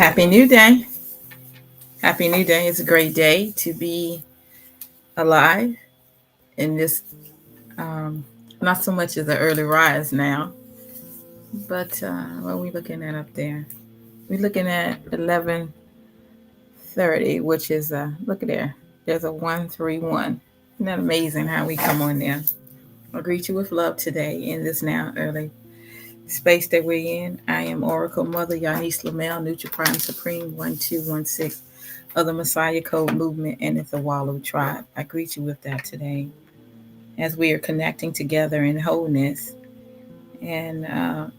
Happy New Day. Happy New Day. It's a great day to be alive in this, um, not so much as an early rise now, but what are we looking at up there? We're looking at 11:30, which is, look at there. There's a 131. Isn't that amazing how we come on there? I'll greet you with love today in this now early space that we're in. I am Oracle Mother Yanis Lamel, Neutral Prime Supreme 1216 of the Messiah Code Movement and the Thawalu Tribe. I greet you with that today as we are connecting together in wholeness and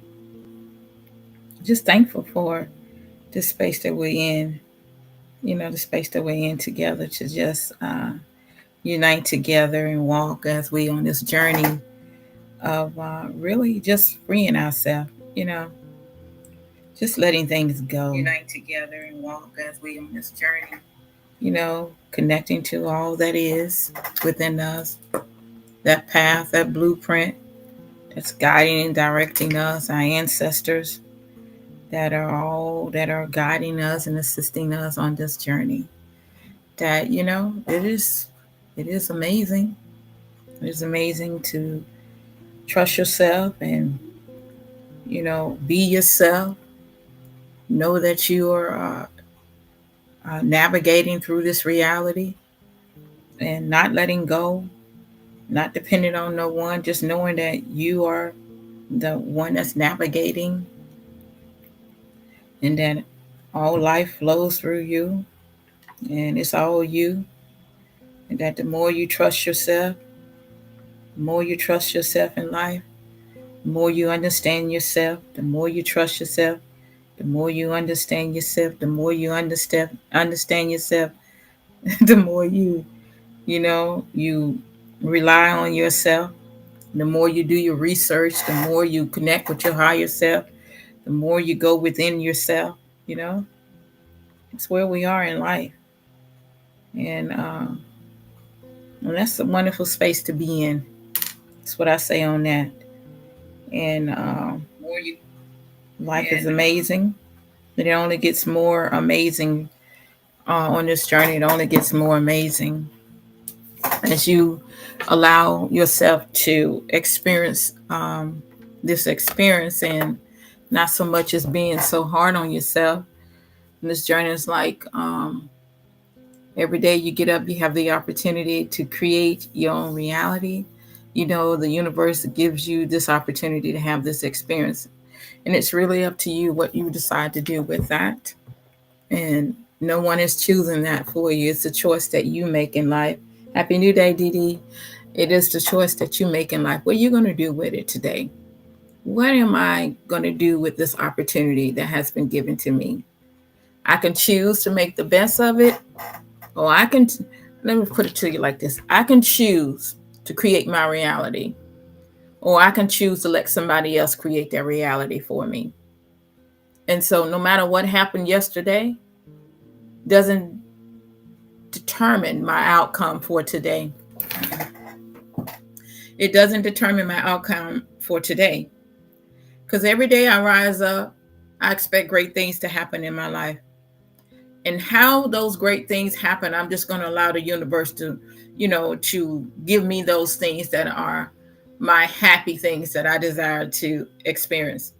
just thankful for the space that we're in, the space that we're in together to just unite together and walk as we on this journey of really just freeing ourselves, just letting things go. Unite together and walk as we on this journey, connecting to all that is within us, that path, that blueprint that's guiding and directing us, our ancestors that are guiding us and assisting us on this journey. That, it is amazing. It is amazing to trust yourself and, be yourself. Know that you are navigating through this reality and not letting go, not depending on no one, just knowing that you are the one that's navigating and that all life flows through you and it's all you. And that the more you trust yourself, the more you trust yourself in life, the more you understand yourself, the more you trust yourself, the more you understand yourself, the more you understand yourself, the more you rely on yourself, the more you do your research, the more you connect with your higher self, the more you go within yourself, it's where we are in life. And that's a wonderful space to be in. That's what I say on that. And life is amazing. It only gets more amazing on this journey. It only gets more amazing as you allow yourself to experience this experience and not so much as being so hard on yourself. And this journey is like every day you get up, you have the opportunity to create your own reality. The universe gives you this opportunity to have this experience. And it's really up to you what you decide to do with that. And no one is choosing that for you. It's a choice that you make in life. Happy New Day, Dee Dee. It is the choice that you make in life. What are you going to do with it today? What am I going to do with this opportunity that has been given to me? I can choose to make the best of it, or let me put it to you like this. I can choose to create my reality, or I can choose to let somebody else create their reality for me. And so no matter what happened yesterday doesn't determine my outcome for today. It doesn't determine my outcome for today. Because every day I rise up, I expect great things to happen in my life. And how those great things happen, I'm just going to allow the universe to, to give me those things that are my happy things that I desire to experience.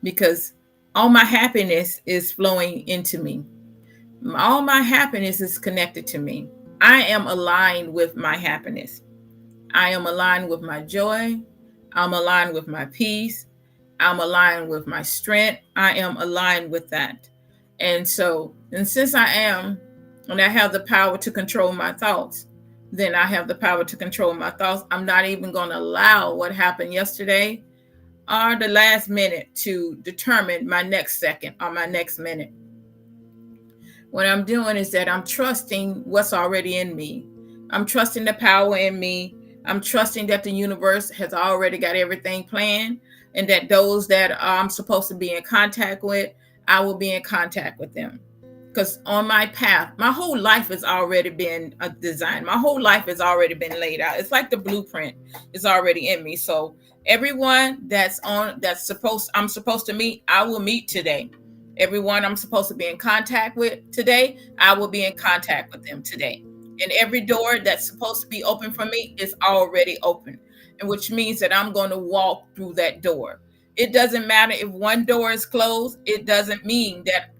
Because all my happiness is flowing into me. All my happiness is connected to me. I am aligned with my happiness. I am aligned with my joy. I'm aligned with my peace. I'm aligned with my strength. I am aligned with that. And since I am, and I have the power to control my thoughts, then I have the power to control my thoughts. I'm not even going to allow what happened yesterday or the last minute to determine my next second or my next minute. What I'm doing is that I'm trusting what's already in me. I'm trusting the power in me. I'm trusting that the universe has already got everything planned, and that those that I'm supposed to be in contact with, I will be in contact with them. Because on my path, my whole life has already been designed. My whole life has already been laid out. It's like the blueprint is already in me. So everyone I'm supposed to meet, I will meet today. Everyone I'm supposed to be in contact with today, I will be in contact with them today. And every door that's supposed to be open for me is already open, and which means that I'm going to walk through that door. It doesn't matter if one door is closed. It doesn't mean that,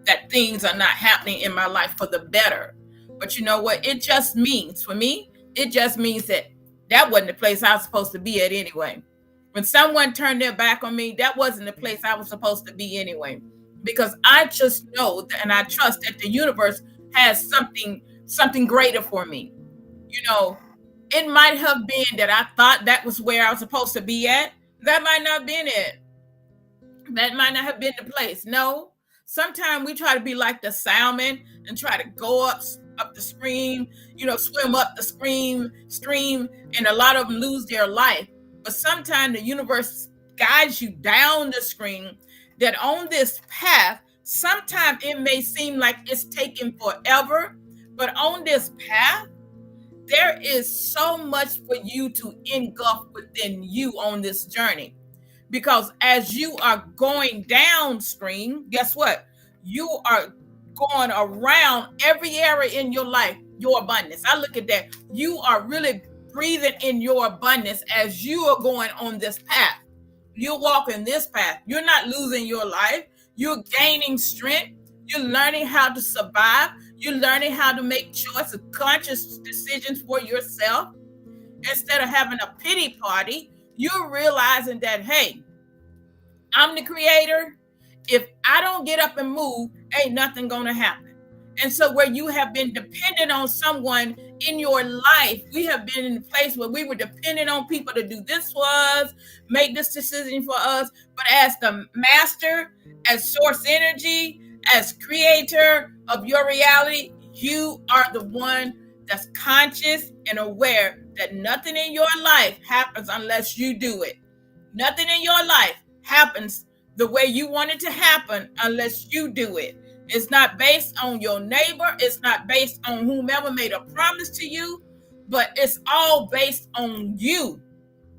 that things are not happening in my life for the better. But you know what? It just means, for me, it just means that that wasn't the place I was supposed to be at anyway. When someone turned their back on me, that wasn't the place I was supposed to be anyway. Because I just know and I trust that the universe has something greater for me. You know, it might have been that I thought that was where I was supposed to be at. That might not have been it. That might not have been the place. No. Sometimes we try to be like the salmon and try to go up the stream, swim up the stream, and a lot of them lose their life. But sometimes the universe guides you down the stream, that on this path, sometimes it may seem like it's taking forever, but on this path, there is so much for you to engulf within you on this journey. Because as you are going downstream, guess what? You are going around every area in your life, your abundance. I look at that. You are really breathing in your abundance as you are going on this path. You're walking this path. You're not losing your life. You're gaining strength. You're learning how to survive. You're learning how to make choices, conscious decisions for yourself. Instead of having a pity party, you're realizing that, hey, I'm the creator. If I don't get up and move, ain't nothing going to happen. And so where you have been dependent on someone in your life, we have been in a place where we were dependent on people to do this for us, make this decision for us. But as the master, as source energy, as creator of your reality, you are the one that's conscious and aware that nothing in your life happens unless you do it. Nothing in your life happens the way you want it to happen unless you do it. It's not based on your neighbor. It's not based on whomever made a promise to you, but it's all based on you.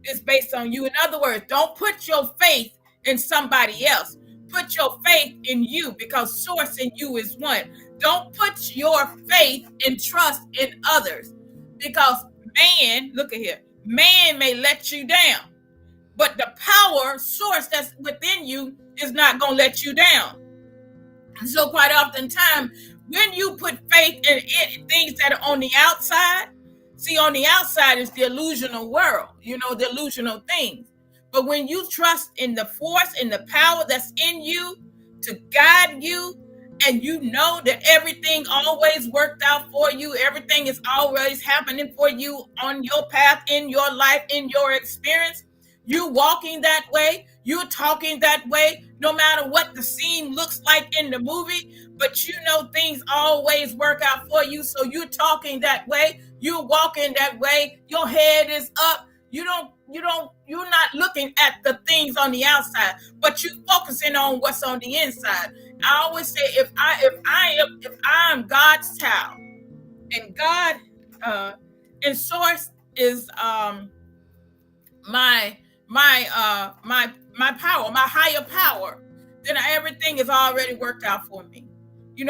It's based on you. In other words, don't put your faith in somebody else. Put your faith in you, because source in you is one. Don't put your faith and trust in others, because man, look at here, man may let you down, but the power source that's within you is not going to let you down. And so quite oftentimes, when you put faith in things that are on the outside, see, on the outside is the illusional world, the illusional things. But when you trust in the force and the power that's in you to guide you, and you know that everything always worked out for you, everything is always happening for you on your path, in your life, in your experience, you walking that way, you're talking that way, no matter what the scene looks like in the movie, but you know things always work out for you. So you're talking that way, you're walking that way, your head is up. You're not looking at the things on the outside, but you're focusing on what's on the inside. I always say, if I am God's child, and God and source is my power, my higher power, then everything is already worked out for me.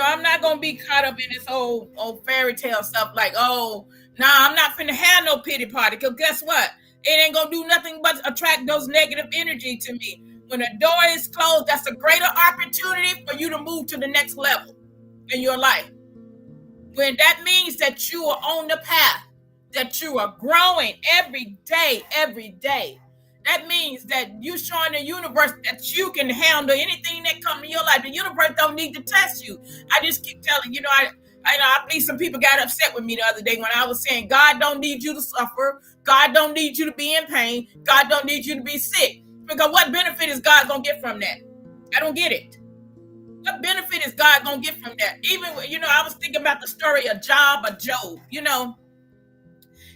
I'm not gonna be caught up in this old fairy tale stuff like, I'm not finna have no pity party, because guess what? It ain't gonna do nothing but attract those negative energy to me. When a door is closed, that's a greater opportunity for you to move to the next level in your life. When that means that you are on the path, that you are growing every day. That means that you're showing the universe that you can handle anything that comes in your life. The universe don't need to test you. I just keep telling, I believe some people got upset with me the other day when I was saying, God don't need you to suffer. God don't need you to be in pain. God don't need you to be sick. Because what benefit is God going to get from that? I don't get it. What benefit is God going to get from that? Even, I was thinking about the story of Job.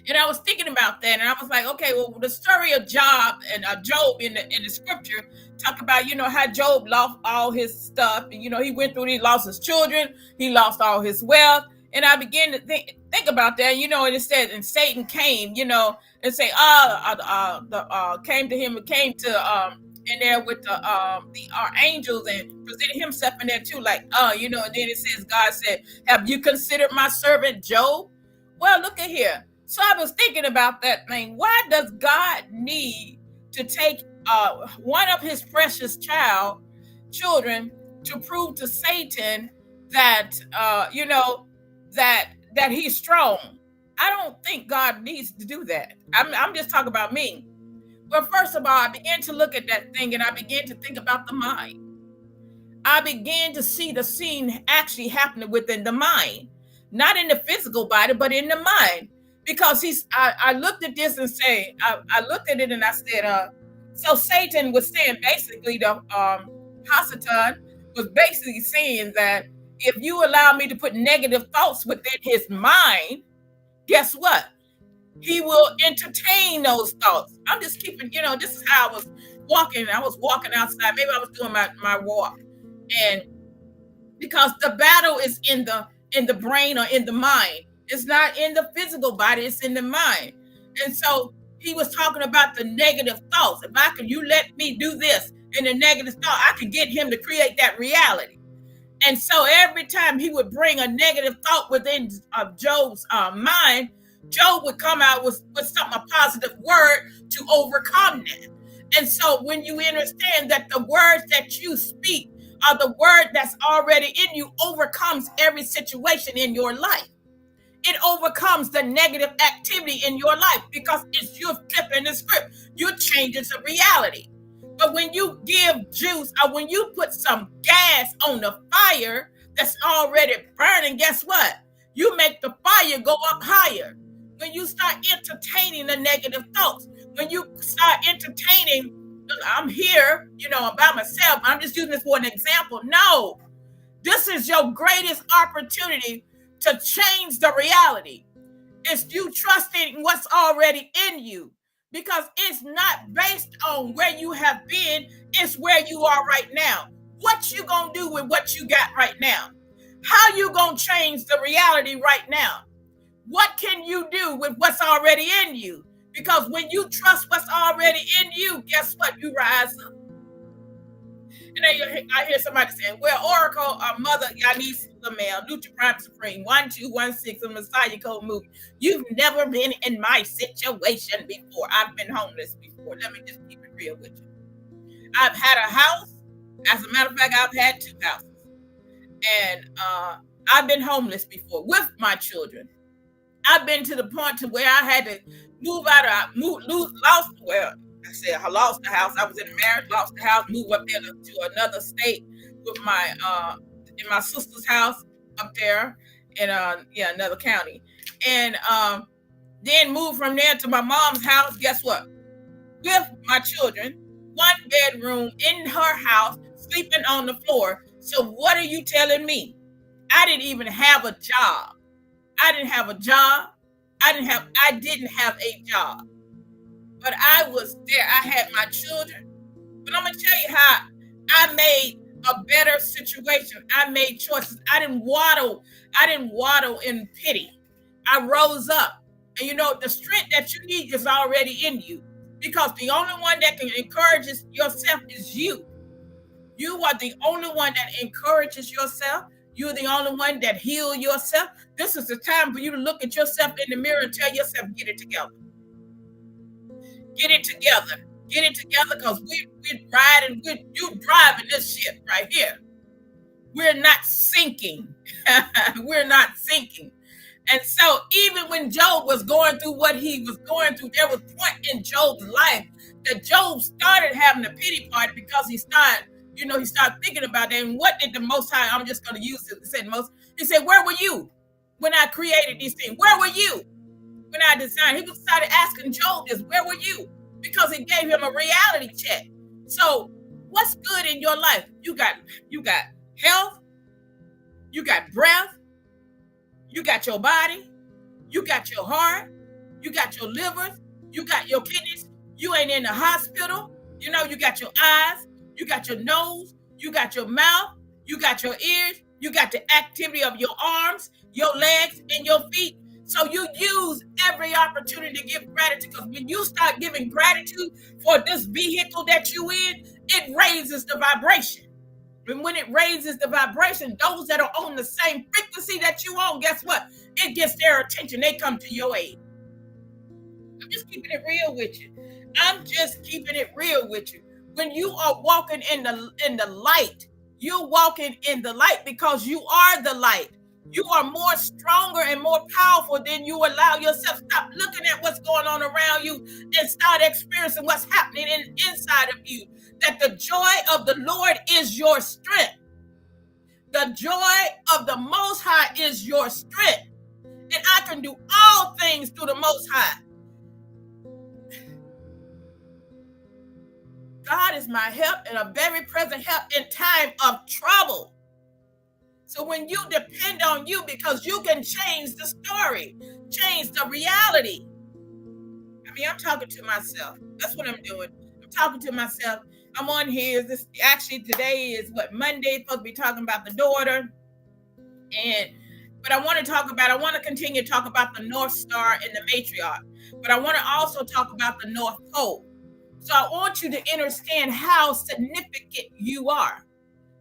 And I was thinking about that, and I was like, okay, well, the story of Job and Job in the scripture talk about, how Job lost all his stuff. And, he went through, he lost his children, he lost all his wealth. And I began to think about that, and it said, and Satan came, and say, came to him, and came to in there with the angels and presented himself in there too, like, you know. And then it says, God said, "Have you considered my servant Job?" Well, look at here. So I was thinking about that thing. Why does God need to take one of his precious children to prove to Satan that you know, that he's strong? I don't think God needs to do that. I'm just talking about me. Well, first of all, I began to look at that thing and I began to think about the mind. I began to see the scene actually happening within the mind, not in the physical body, but in the mind. Because I looked at this and I looked at it and I said, so Satan was saying basically, the Hasatan was basically saying that if you allow me to put negative thoughts within his mind, guess what? He will entertain those thoughts. I'm just keeping, you know, this is how I was walking. I was walking outside. Maybe I was doing my walk. And because the battle is in the brain or in the mind. It's not in the physical body, it's in the mind. And so he was talking about the negative thoughts. If I could, you let me do this in the negative thought, I could get him to create that reality. And so every time he would bring a negative thought within Job's mind, Job would come out with something, a positive word to overcome that. And so when you understand that the words that you speak are the word that's already in you, overcomes every situation in your life. It overcomes the negative activity in your life because it's you flipping the script. You're changing the reality. But when you give juice or when you put some gas on the fire that's already burning, guess what? You make the fire go up higher. When you start entertaining the negative thoughts, when you start entertaining, I'm here, you know, by myself, I'm just using this for an example. No, this is your greatest opportunity to change the reality. It's you trusting what's already in you, because it's not based on where you have been, it's where you are right now. What you gonna do with what you got right now? How you gonna change the reality right now? What can you do with what's already in you? Because when you trust what's already in you, guess what? You rise up. And then I hear somebody saying, well, Oracle, Mother Yanis Lamel, Nutri Prime Supreme, 1216, a Messiah Code movie. You've never been in my situation before. I've been homeless before. Let me just keep it real with you. I've had a house. As a matter of fact, I've had 2 houses. And I've been homeless before with my children. I've been to the point to where I had to move out of, lost the house. I was in a marriage, lost the house, moved up there to another state with in my sister's house up there in another county. And then moved from there to my mom's house, guess what? With my children, 1 bedroom in her house, sleeping on the floor. So what are you telling me? I didn't even have a job. I didn't have a job. I didn't have a job. But I was there. I had my children. But I'm going to tell you how I made a better situation. I made choices. I didn't waddle in pity. I rose up. And you know, the strength that you need is already in you. Because the only one that can encourage yourself is you. You are the only one that encourages yourself. You're the only one that heals yourself. This is the time for you to look at yourself in the mirror and tell yourself, get it together. Get it together. Get it together, because we're riding, you driving this ship right here. We're not sinking. We're not sinking. And so even when Job was going through what he was going through, there was a point in Job's life that Job started having a pity party, because he started thinking about that. And what did the Most High, I'm just going to use it, he said, where were you when I created these things? Where were you when I designed? He started asking Job this, where were you? Because it gave him a reality check. So what's good in your life? You got health, you got breath, you got your body, you got your heart, you got your liver, you got your kidneys, you ain't in the hospital, you got your eyes, you got your nose, you got your mouth, you got your ears, you got the activity of your arms, your legs, and your feet. So you use every opportunity to give gratitude, because when you start giving gratitude for this vehicle that you in, it raises the vibration. And when it raises the vibration, those that are on the same frequency that you on, guess what? It gets their attention. They come to your aid. I'm just keeping it real with you. I'm just keeping it real with you. When you are walking in the light, you're walking in the light because you are the light. You are more stronger and more powerful than you allow yourself. Stop looking at what's going on around you and start experiencing what's happening inside of you. That the joy of the Lord is your strength. The joy of the Most High is your strength. And I can do all things through the Most High. God is my help and a very present help in time of trouble. So when you depend on you, because you can change the story, change the reality. I mean, I'm talking to myself. That's what I'm doing. I'm talking to myself. I'm on here. This actually today is what, Monday. Supposed to be talking about the daughter. But I want to continue to talk about the North Star and the Matriarch. But I want to also talk about the North Pole. So I want you to understand how significant you are,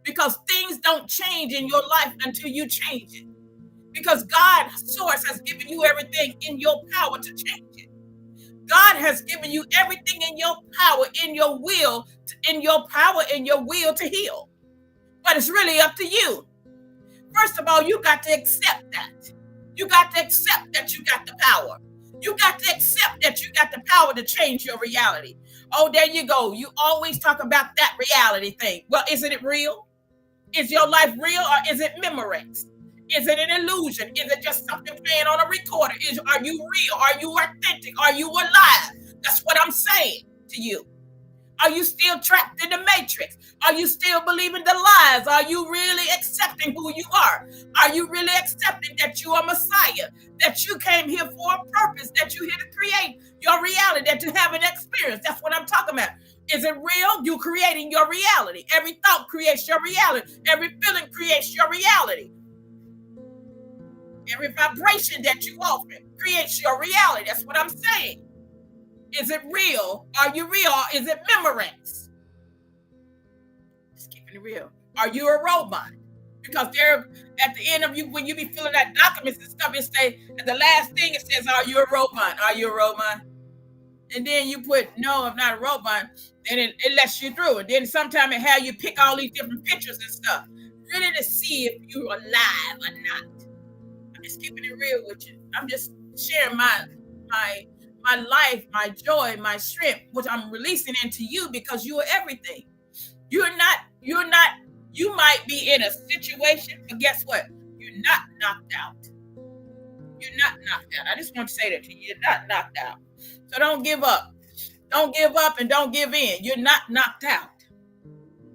because things don't change in your life until you change it. Because God's source has given you everything in your power to change it. God has given you everything in your power, in your will, in your power, in your will to heal. But it's really up to you. First of all, you got to accept that. You got to accept that you got the power. You got to accept that you got the power to change your reality. Oh, there you go. You always talk about that reality thing. Well, isn't it real? Is your life real, or is it memorized? Is it an illusion? Is it just something playing on a recorder? Are you real? Are you authentic? Are you alive? That's what I'm saying to you. Are you still trapped in the matrix? Are you still believing the lies? Are you really accepting who you are? Are you really accepting that you are Messiah? That you came here for a purpose? That you're here to create your reality? That you have an experience? That's what I'm talking about. Is it real? You're creating your reality. Every thought creates your reality. Every feeling creates your reality. Every vibration that you offer creates your reality. That's what I'm saying. Is it real? Are you real? Or is it memorized? Just keeping it real. Are you a robot? Because there, at the end of you, when you be filling out documents and stuff, it say, at the last thing it says, are you a robot? Are you a robot? And then you put, no, I'm not a robot. Then it lets you through. And then sometimes it have you pick all these different pictures and stuff, really to see if you're alive or not. I'm just keeping it real with you. I'm just sharing my life, my joy, my strength, which I'm releasing into you, because you are everything. You might be in a situation, but guess what? You're not knocked out. You're not knocked out. I just want to say that to you. You're not knocked out. So don't give up. Don't give up and don't give in. You're not knocked out.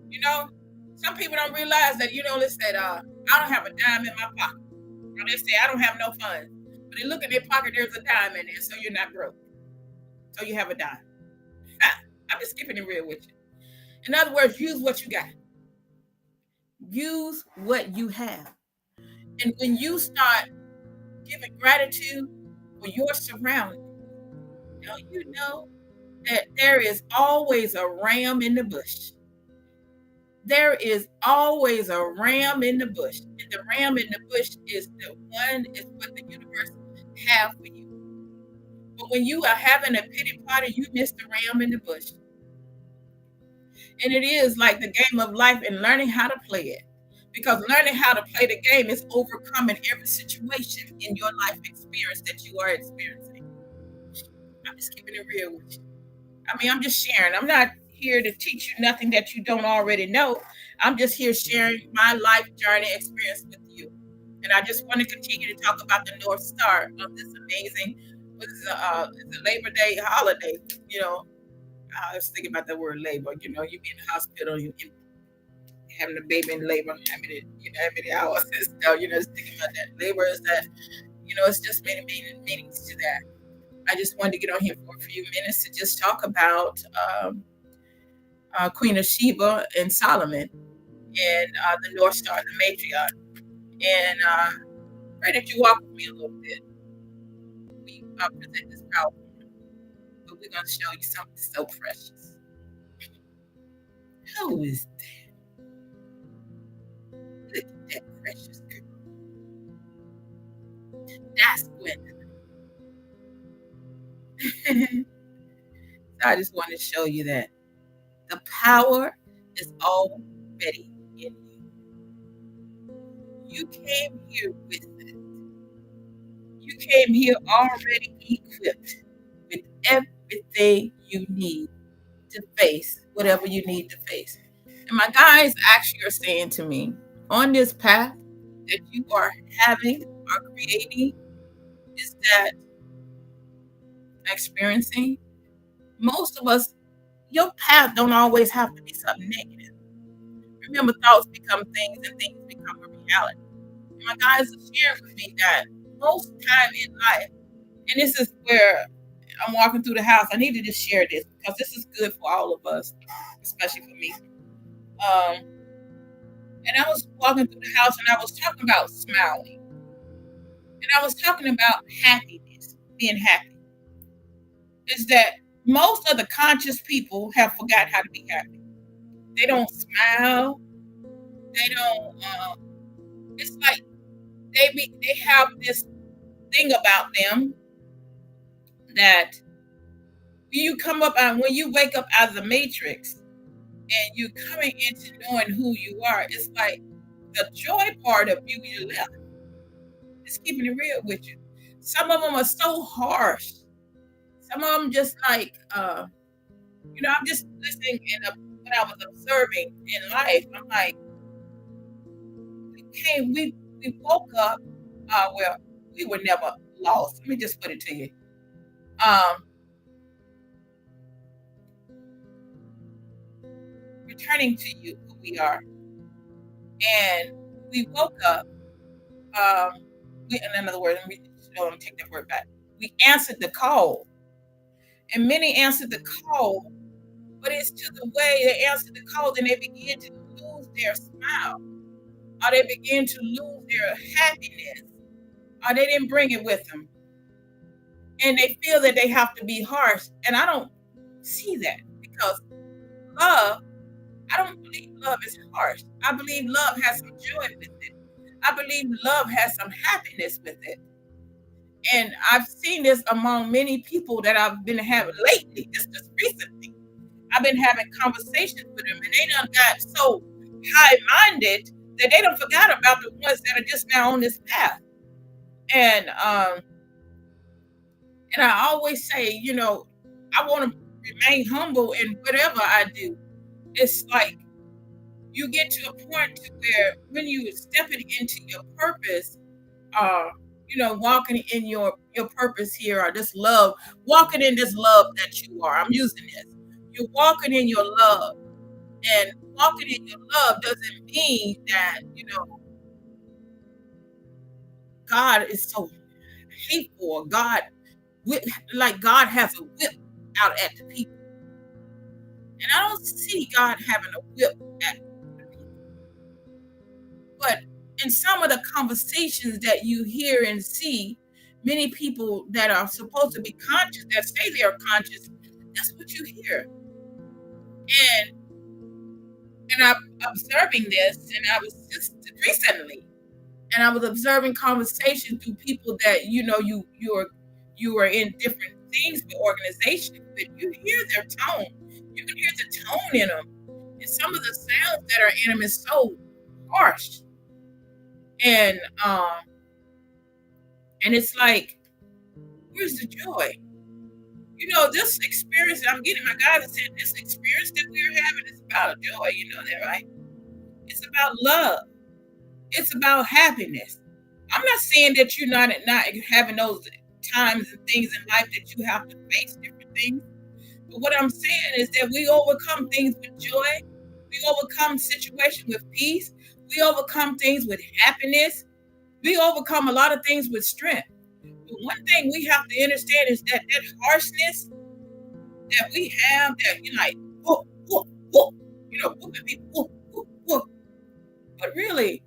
You know, some people don't realize that, they say, I don't have a dime in my pocket. Or they say, I don't have no funds. But they look in their pocket, there's a dime in there, so you're not broke. So you have a dime. I'm just keeping it real with you. In other words, use what you got. Use what you have. And when you start giving gratitude for your surroundings, you know that there is always a ram in the bush. There is always a ram in the bush. And the ram in the bush is what the universe have for you. But when you are having a pity party, you miss the ram in the bush. And it is like the game of life and learning how to play it. Because learning how to play the game is overcoming every situation in your life experience that you are experiencing. I'm just keeping it real with you. I mean, I'm just sharing. I'm not here to teach you nothing that you don't already know. I'm just here sharing my life journey experience with you. And I just want to continue to talk about the North Star of this amazing, it's a Labor Day holiday. I was thinking about the word labor. You be in the hospital, you having a baby in labor, how many hours and stuff. Just thinking about that. Labor is that, it's just many meanings to that. I just wanted to get on here for a few minutes to just talk about Queen of Sheba and Solomon and the North Star, the Matriarch. And pray that you walk with me a little bit. present this PowerPoint, but we're going to show you something so precious. Who is that? Look at that precious girl. That's Gwendolyn. So I just want to show you that the power is already in you. You came here with it. You came here already equipped with everything you need to face whatever you need to face. And my guys actually are saying to me, on this path that you are having or creating, is that experiencing, most of us, your path don't always have to be something negative. Remember, thoughts become things and things become a reality. And my guys are sharing with me that most time in life, and this is where I'm walking through the house, I need to just share this because this is good for all of us, especially for me. And I was walking through the house and I was talking about smiling. And I was talking about happiness, being happy. Is that most of the conscious people have forgot how to be happy. They don't smile. They don't, it's like they have this thing about them that when you wake up out of the matrix and you're coming into knowing who you are, it's like the joy part of you left. It's keeping it real with you. Some of them are so harsh. Some of them just like, I'm just listening when I was observing in life. I'm like, we woke up, well, we were never lost. Let me just put it to you. Returning to you who we are. And we woke up, in other words, let me take that word back. We answered the call. And many answered the call, but it's to the way they answered the call, then they begin to lose their smile, or they begin to lose their happiness, or they didn't bring it with them. And they feel that they have to be harsh. And I don't see that, because love, I don't believe love is harsh. I believe love has some joy with it. I believe love has some happiness with it. And I've seen this among many people that I've been having lately, just recently. I've been having conversations with them, and they done got so high-minded that they done forgot about the ones that are just now on this path. And I always say, I want to remain humble in whatever I do. It's like you get to a point to where when you stepping into your purpose, walking in your purpose here, or this love, walking in this love that you are. I'm using this. You're walking in your love. And walking in your love doesn't mean that, God is so hateful, or God has a whip out at the people. And I don't see God having a whip at the people. But in some of the conversations that you hear and see, many people that are supposed to be conscious, that say they are conscious, that's what you hear. And I'm observing this, and I was just recently, and I was observing conversations through people that you are in different things with organizations, but you hear their tone. You can hear the tone in them, and some of the sounds that are in them is so harsh. And it's like, where's the joy? This experience that I'm getting, my guys are saying, this experience that we're having is about joy. You know that, right? It's about love. It's about happiness. I'm not saying that you're not having those times and things in life that you have to face different things. But what I'm saying is that we overcome things with joy. We overcome situations with peace. We overcome things with happiness. We overcome a lot of things with strength. But one thing we have to understand is that harshness that we have, that you're like, whoop, whoop, whoop, whooping people, whoop, whoop, whoop. But really,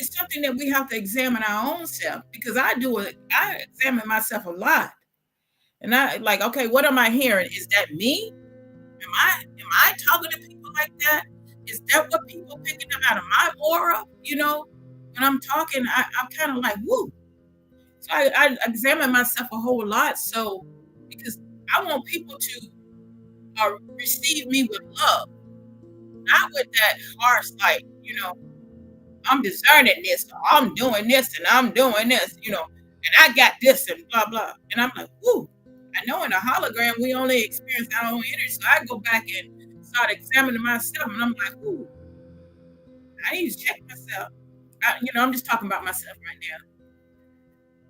it's something that we have to examine our own self because I do it. I examine myself a lot, and I like, okay, what am I hearing? Is that me? Am I talking to people like that? Is that what people picking up out of my aura? When I'm talking, I'm kind of like, woo. So I examine myself a whole lot. So because I want people to receive me with love, not with that harsh, like, I'm discerning this, or I'm doing this, and I'm doing this, and I got this, and blah, blah. And I'm like, whoo, I know in a hologram, we only experience our own energy. So I go back and start examining myself, and I'm like, whoo, I need to check myself. I'm just talking about myself right now.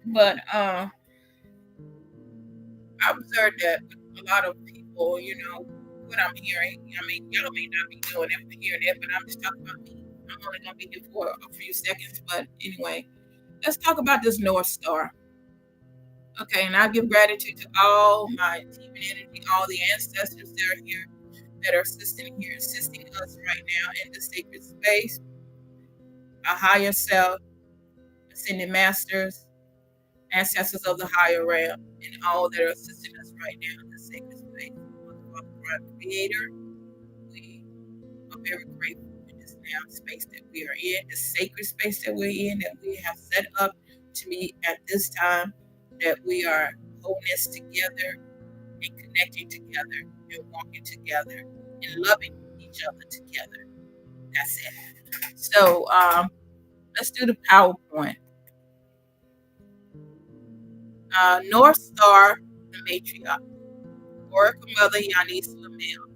But I observed that with a lot of people, what I'm hearing. I mean, y'all may not be doing it, hearing it, but I'm just talking about me. I'm only going to be here for a few seconds. But anyway, let's talk about this North Star. Okay, and I give gratitude to all my team and energy, all the ancestors that are here, that are assisting us right now in the sacred space, our higher self, ascended masters, ancestors of the higher realm, and all that are assisting us right now in the sacred space. Father, Creator, we are very grateful in this now space that we are in, the sacred space that we're in, that we have set up to meet at this time, that we are wholeness together and connecting together and walking together and loving each other together. That's it. So let's do the PowerPoint. North Star, the Matriarch. Oracle Mother Yanis Lamel.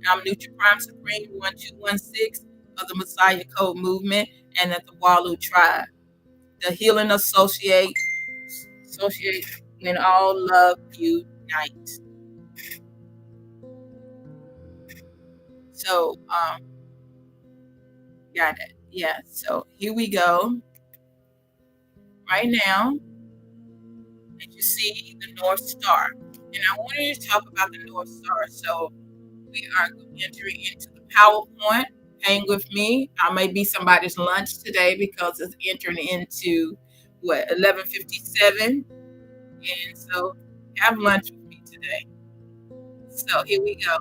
I'm Neutral Prime Supreme 1216 of the Messiah Code Movement and at the Walu Tribe. The Healing Associate when all love unite. So, got it. Yeah. So here we go. Right now, as you see the North Star, and I wanted to talk about the North Star. So we are entering into the PowerPoint. Hang with me. I may be somebody's lunch today because it's entering into 11:57, and so have lunch with me today. So here we go.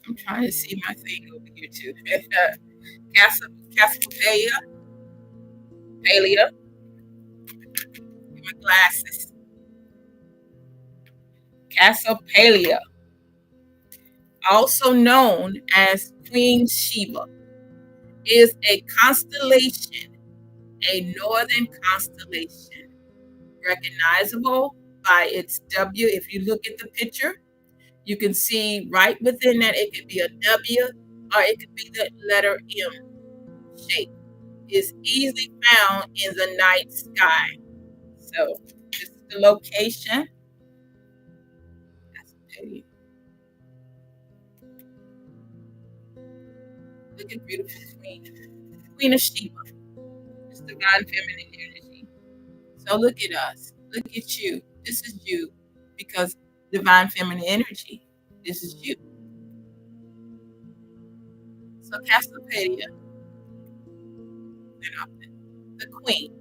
I'm trying to see my thing over here too. Cassiopeia, Palea, my glasses. Cassiopeia, also known as Queen Sheba, is a constellation, a northern constellation, recognizable by its W. If you look at the picture, you can see right within that it could be a W or it could be the letter M shape. It's easily found in the night sky. So this is the location. Look at beautiful Queen. Queen of Sheba. It's divine feminine energy. So look at us. Look at you. This is you. Because divine feminine energy. This is you. So Cassiopeia, the queen.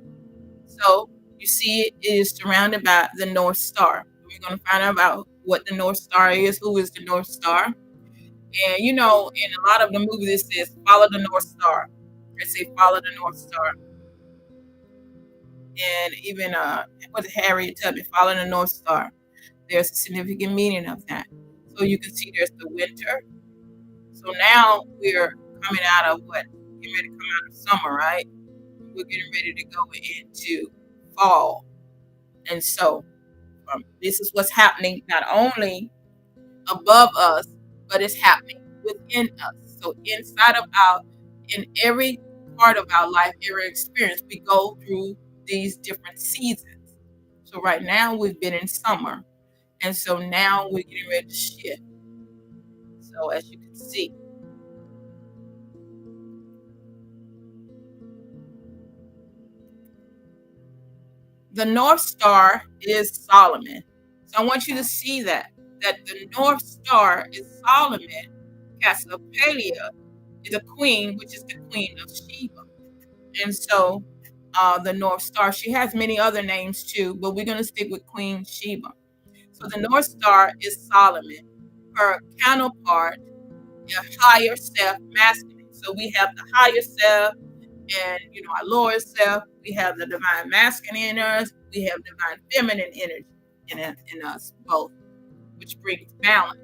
So you see it is surrounded by the North Star. We're going to find out about what the North Star is, who is the North Star. And in a lot of the movies it says follow the North Star. They say follow the North Star. And even with Harriet Tubman, follow the North Star. There's a significant meaning of that. So you can see there's the winter. So now we're coming out of getting ready to come out of summer, right? We're getting ready to go into fall. And so this is what's happening not only above us, but it's happening within us. So in every part of our life, every experience, we go through these different seasons. So right now we've been in summer. And so now we're getting ready to shift. So as you can see, the North Star is Solomon. So I want you to see that. that the North Star is Solomon. Cassiopeia is a queen, which is the queen of Sheba. And so the North Star, she has many other names too, but we're going to stick with Queen Sheba. So the North Star is Solomon. Her counterpart, a higher self, masculine. So we have the higher self and, our lower self. We have the divine masculine in us. We have divine feminine energy in us both, which brings balance.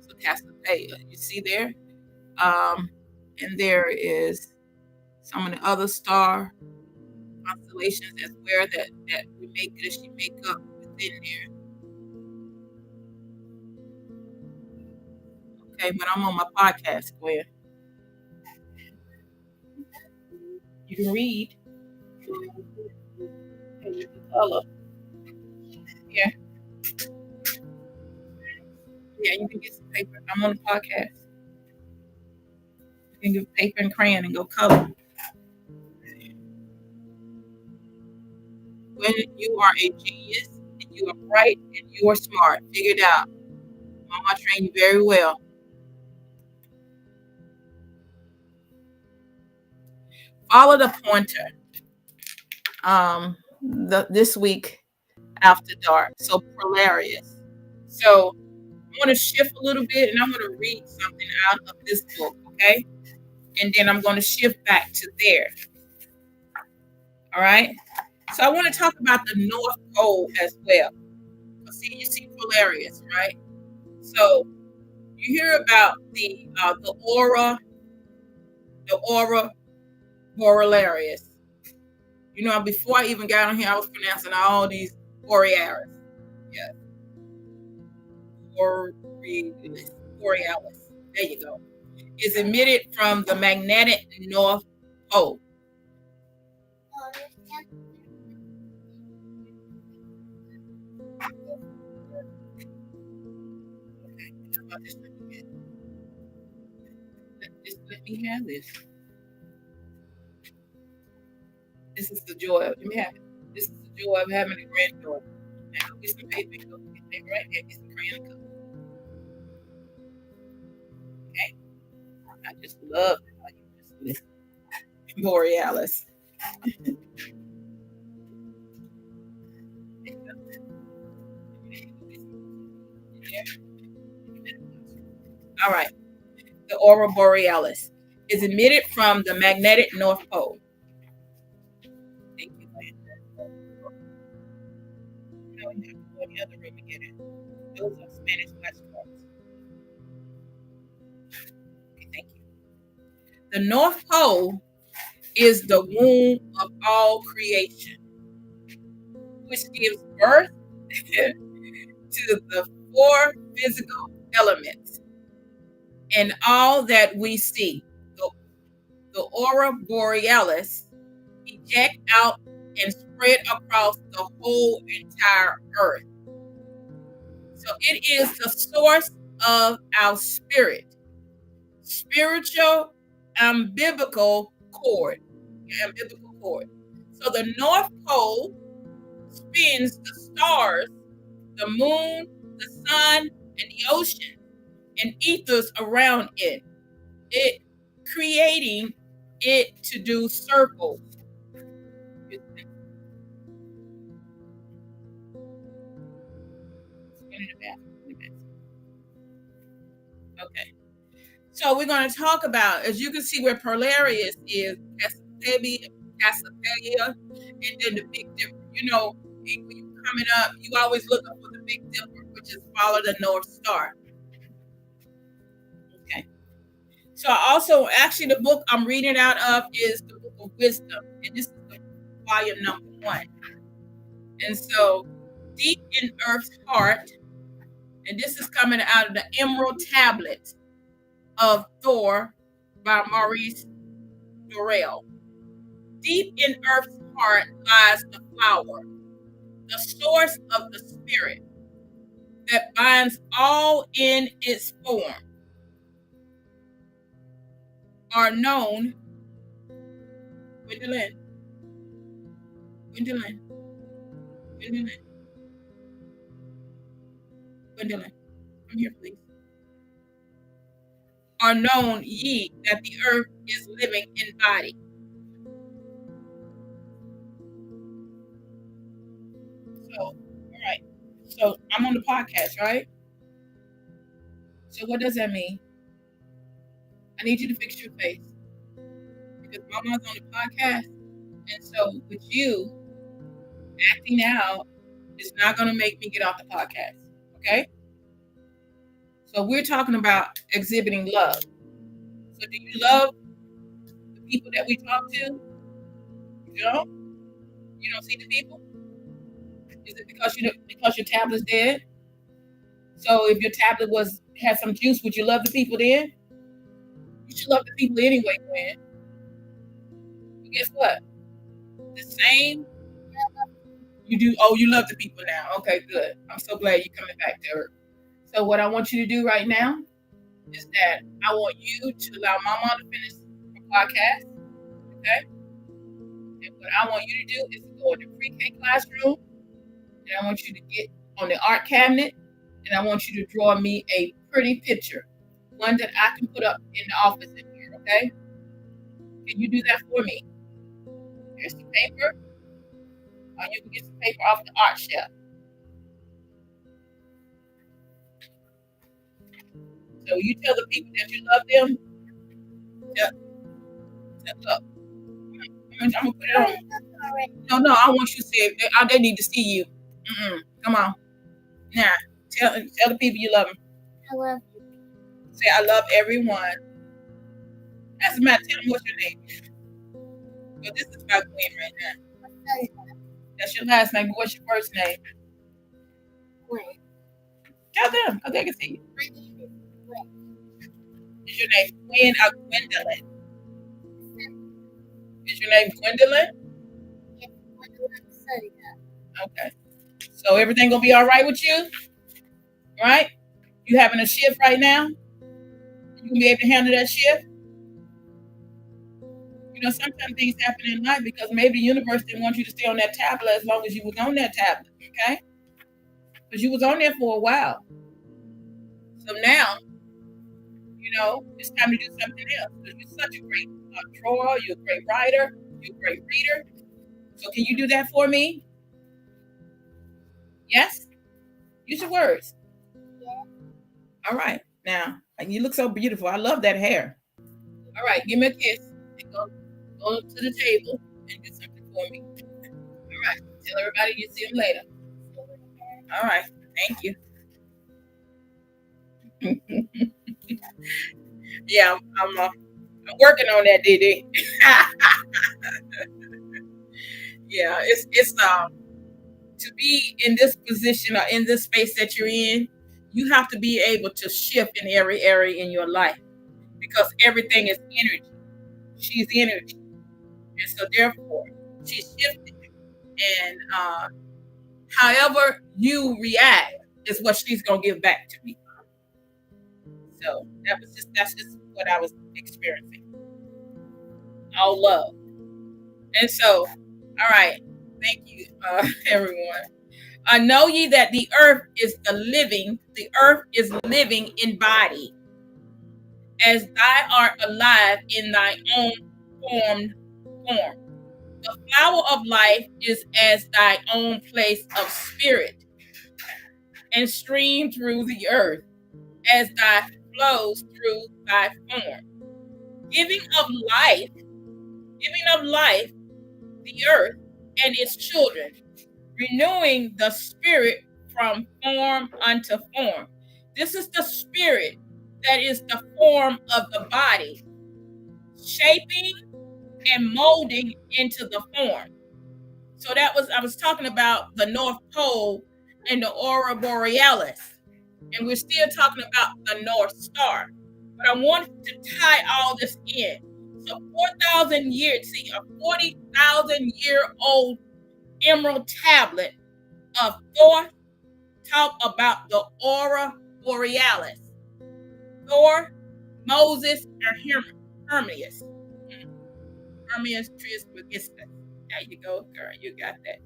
So Cassiopeia, you see there? And there is some of the other star constellations as well that she make up within there. Okay, but I'm on my podcast, Gwen. You can read. And you can color. Yeah. Yeah, you can get some paper. I'm on the podcast. You can get paper and crayon and go color. When you are a genius and you are bright and you are smart, figure it out. Mama trained you very well. Follow the pointer. This week after dark. So Polaris. So I'm going to shift a little bit and I'm going to read something out of this book, okay? And then I'm going to shift back to there. All right? So I want to talk about the North Pole as well. You see Polaris, right? So you hear about the aurora borealis. Before I even got on here, I was pronouncing all these borealis. Yeah. Borealis. There you go. Is emitted from the magnetic North Pole. Just let me have this. This is the joy of This is the joy of having a granddaughter. Now go get some paper and go get that right there. Get some crayon color. Okay. I just love how you just listen. Borealis. All right. The aurora borealis is emitted from the magnetic North Pole. Thank you, Landon. You have to go in the other room and get it. Those are Spanish flashcards. Okay, thank you. The North Pole is the womb of all creation, which gives birth to the four physical elements and all that we see. The aurora borealis eject out and spread across the whole entire earth. So it is the source of our spirit, spiritual umbilical cord. So the North Pole spins the stars, the moon, the sun, and the ocean and ethers around it, creating it to do circles. Okay. So we're going to talk about, as you can see where Polaris is, Cassiopeia, and then the Big Dipper. When you're coming up, you always looking for the Big Dipper, which is follow the North Star. Okay. So actually the book I'm reading out of is the Book of Wisdom, and this is the volume number 1. And so Deep in Earth's Heart, and this is coming out of the Emerald Tablet of Thor by Maurice Dorrell. Deep in Earth's heart lies the flower, the source of the spirit that binds all in its form, are known, Gwendolyn, Gwendolyn, Gwendolyn, come here, please. Are known ye that the earth is living in body. So, all right. So I'm on the podcast, right? So what does that mean? I need you to fix your face because Mama's on the podcast, and so with you acting out is not going to make me get off the podcast. Okay? So we're talking about exhibiting love. So do you love the people that we talk to? You don't? You don't see the people? Is it because your tablet's dead? So if your tablet had some juice, would you love the people then? You should love the people anyway, Gwen. But guess what? The same you do. Oh, you love the people now. Okay, good. I'm so glad you're coming back to Earth. So what I want you to do right now is that I want you to allow Mama to finish her podcast. Okay? And what I want you to do is to go in the pre-K classroom, and I want you to get on the art cabinet, and I want you to draw me a pretty picture, one that I can put up in the office in here, okay? Can you do that for me? Here's the paper. Or you can get some paper off the art shelf. So you tell the people that you love them. Look. I'm gonna put it on. No, I want you to say it. They need to see you. Come on. Now, tell the people you love them. I love you. Say, I love everyone. As a matter, tell them what's your name. Well, this is about Gwen right now. That's your last name, but what's your first name? Gwen. Tell them, because they can see you. My name is Gwen. Is your name Gwen or Gwendolyn? Is your name Gwendolyn? Yes, Gwendolyn Sudica. Okay. So everything gonna be all right with you? Right? You having a shift right now? You gonna be able to handle that shift? You know, sometimes things happen in life because maybe the universe didn't want you to stay on that tablet as long as you was on that tablet, okay? Because you was on there for a while. So now, you know, it's time to do something else. Because you're such a great drawer, you're a great writer, you're a great reader. So can you do that for me? Yes? Use your words. Yeah. All right. Now, you look so beautiful. I love that hair. All right, give me a kiss. And go to the table and do something for me. All right. Tell everybody you see them later. All right. Thank you. Yeah, I'm working on that, Didi. Yeah, it's to be in this position or in this space that you're in, you have to be able to shift in every area in your life because everything is energy. She's energy. And so therefore, she's shifting. And however you react is what she's going to give back to me. So that's just what I was experiencing. All love. And so, all right. Thank you, everyone. Know ye that the earth is earth is living in body, as thou art alive in thy own formed form. The flower of life is as thy own place of spirit, and stream through the earth, as thy flows through thy form. Giving of life, the earth and its children, renewing the spirit from form unto form. This is the spirit that is the form of the body, shaping and molding into the form. So I was talking about the North Pole and the Aurora Borealis, and we're still talking about the North Star. But I want to tie all this in. So 4,000 years, see, a 40,000-year-old emerald tablet of Thor talk about the Aurora Borealis. Thor, Moses, and Hermes. Hermes Trismegistus. There you go, girl. You got that.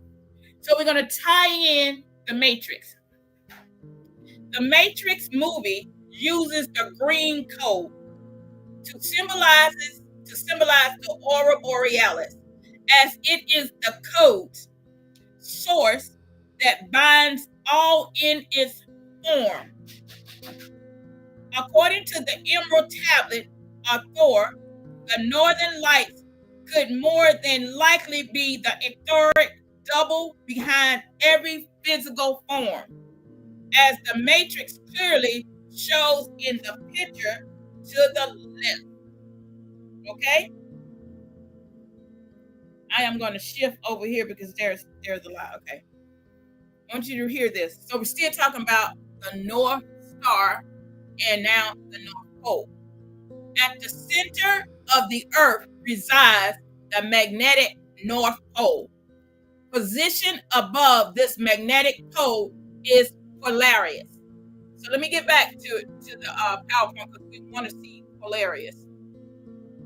So we're going to tie in the Matrix. The Matrix movie uses the green code to symbolize the aurora borealis, as it is the code's source that binds all in its form. According to the Emerald Tablet of Thor, the Northern Lights could more than likely be the etheric double behind every physical form, as the Matrix clearly shows in the picture to the left. Okay? I am going to shift over here because there's a lot. Okay. I want you to hear this. So we're still talking about the North Star and now the North Pole. At the center of the Earth resides the magnetic North Pole. Positioned above this magnetic pole is Polaris. So let me get back to the PowerPoint because we want to see Polaris.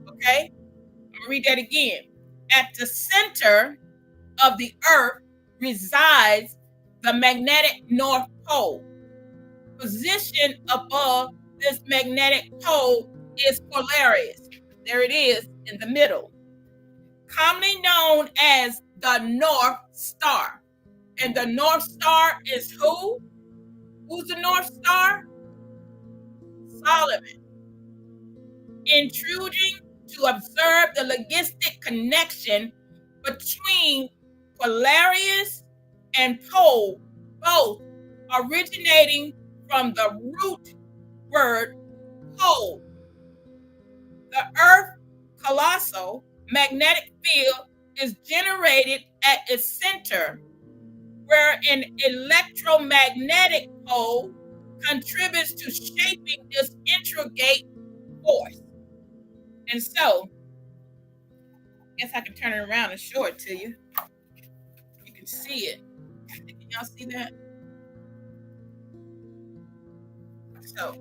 Okay? I'm going to read that again. At the center of the Earth resides the magnetic North Pole. Positioned above this magnetic pole is Polaris. There it is in the middle. Commonly known as the North Star. And the North Star is who? Who's the North Star? Solomon. Intruding to observe the logistic connection between Polaris and pole, both originating from the root word pole. The Earth's colossal magnetic field is generated at its center, where an electromagnetic pole contributes to shaping this intricate force. And so, I guess I can turn it around and show it to you. You can see it. Can y'all see that? So,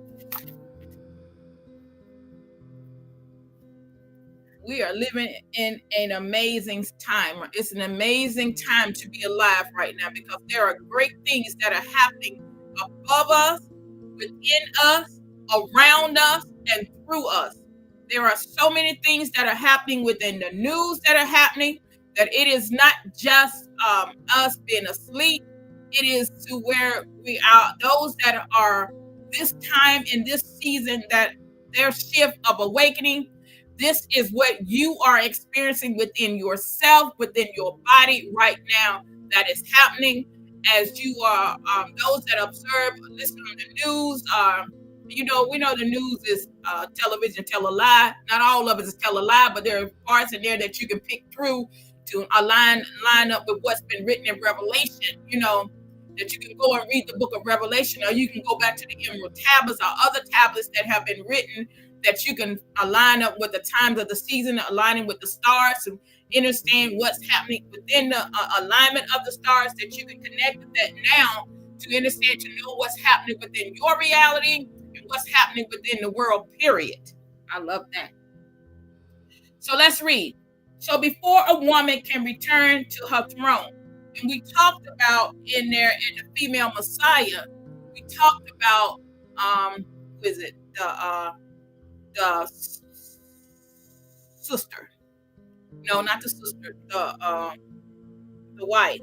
we are living in an amazing time. It's an amazing time to be alive right now because there are great things that are happening above us, within us, around us, and through us. There are so many things that are happening within the news that are happening that it is not just us being asleep. It is to where we are, those that are this time in this season, that their shift of awakening. This is what you are experiencing within yourself, within your body right now that is happening as you are, those that observe, listen on the news. We know the news is television tell a lie. Not all of it is tell a lie, but there are parts in there that you can pick through to line up with what's been written in Revelation, that you can go and read the book of Revelation, or you can go back to the Emerald Tablets or other tablets that have been written that you can align up with the times of the season, aligning with the stars to understand what's happening within the alignment of the stars, that you can connect with that now to understand, to know what's happening within your reality and what's happening within the world, period. I love that. So let's read. So before a woman can return to her throne, and we talked about in there in the female Messiah, we talked about who is it? The sister. No, not the sister, the wife.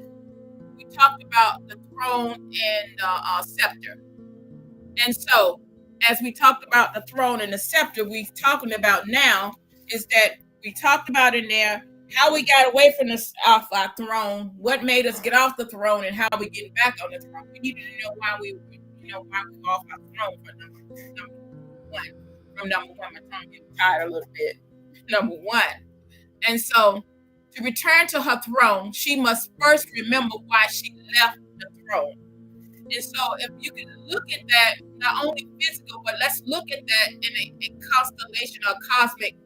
We talked about the throne and the scepter. And so, as we talked about the throne and the scepter, we're talking about now is that we talked about in there how we got away from off our throne, what made us get off the throne, and how we get back on the throne. We needed to know why we were off our throne for number one. From number one, my tongue getting tired a little bit. Number one. And so, to return to her throne, she must first remember why she left the throne. And so, if you can look at that, not only physical, but let's look at that in a constellation or cosmic,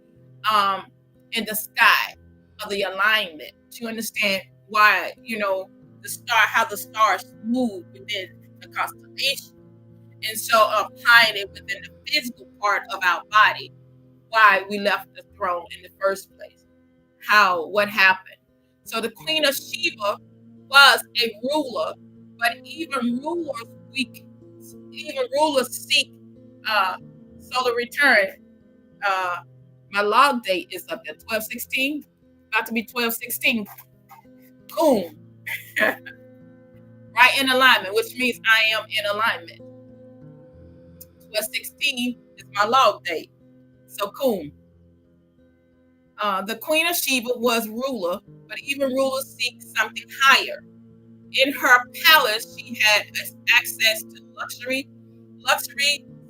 in the sky of the alignment, to understand why, the star, how the stars move within the constellation. And so, applying it within the physical part of our body, why we left the throne in the first place, what happened. So the Queen of Sheba was a ruler, but even rulers seek solar return. Uh, my log date is up there, 12/16, about to be 12/16. Boom, right in alignment, which means I am in alignment. 12/16 is my log date. So cool. The Queen of Sheba was ruler, but even rulers seek something higher. In her palace, she had access to luxury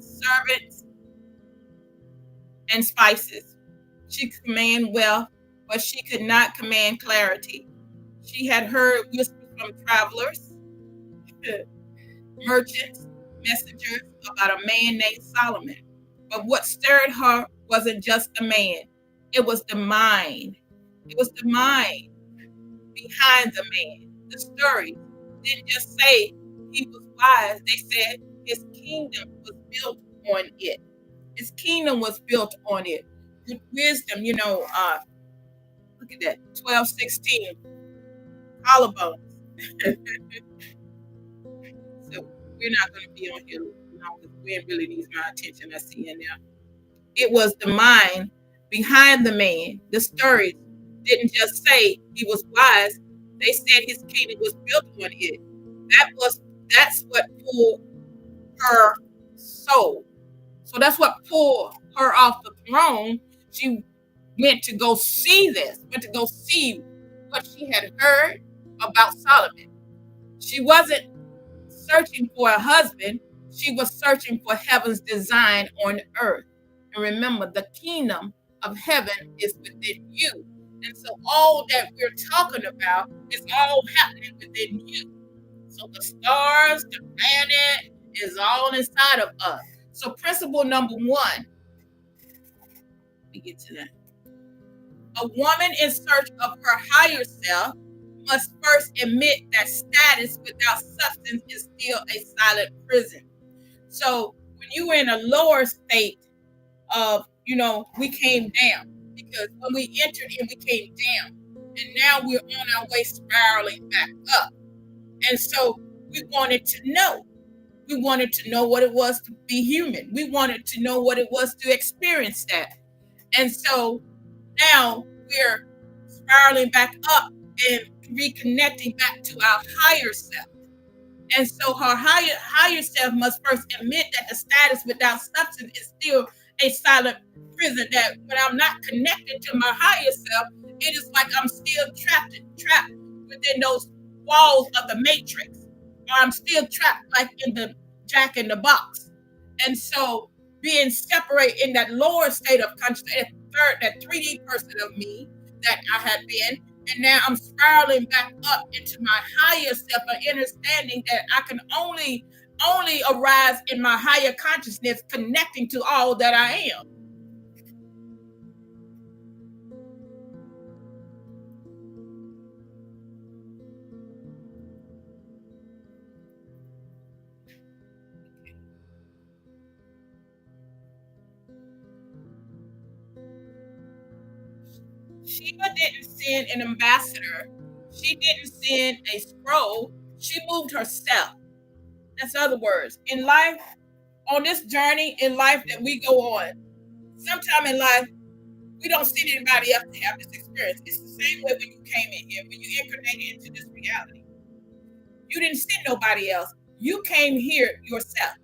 servants, and spices. She could command wealth, but she could not command clarity. She had heard whispers from travelers, merchants, messengers about a man named Solomon. But what stirred her wasn't just the man, it was the mind. It was the mind behind the man. The story didn't just say he was wise, they said his kingdom was built on it. His kingdom was built on it. With wisdom, look at that, 12/16, collarbones. So we're not going to be on here long because Gwen really needs my attention. I see in there. It was the mind behind the man. The stories didn't just say he was wise. They said his kingdom was built on it. That's what pulled her soul. So that's what pulled her off the throne. She went to go see went to go see what she had heard about Solomon. She wasn't searching for a husband, she was searching for heaven's design on earth. And remember, the kingdom of heaven is within you. And so all that we're talking about is all happening within you. So the stars, the planet is all inside of us. So principle number one, let me get to that. A woman in search of her higher self must first admit that status without substance is still a silent prison. So when you were in a lower state of, we came down because when we entered in, we came down. And now we're on our way spiraling back up. And so we wanted to know. We wanted to know what it was to be human. We wanted to know what it was to experience that. And so now we're spiraling back up and reconnecting back to our higher self. And so her higher self must first admit that the status without substance is still a silent prison. That when I'm not connected to my higher self, it is like I'm still trapped within those walls of the matrix. Or I'm still trapped like in the Jack in the Box. And so being separated in that lower state of consciousness, that 3D person of me that I had been, and now I'm spiraling back up into my higher self, and understanding that I can only arise in my higher consciousness, connecting to all that I am. Sheba didn't send an ambassador. She didn't send a scroll. She moved herself. That's other words. In life, on this journey in life that we go on, sometime in life, we don't send anybody else to have this experience. It's the same way when you came in here, when you incarnated into this reality. You didn't send nobody else. You came here yourself.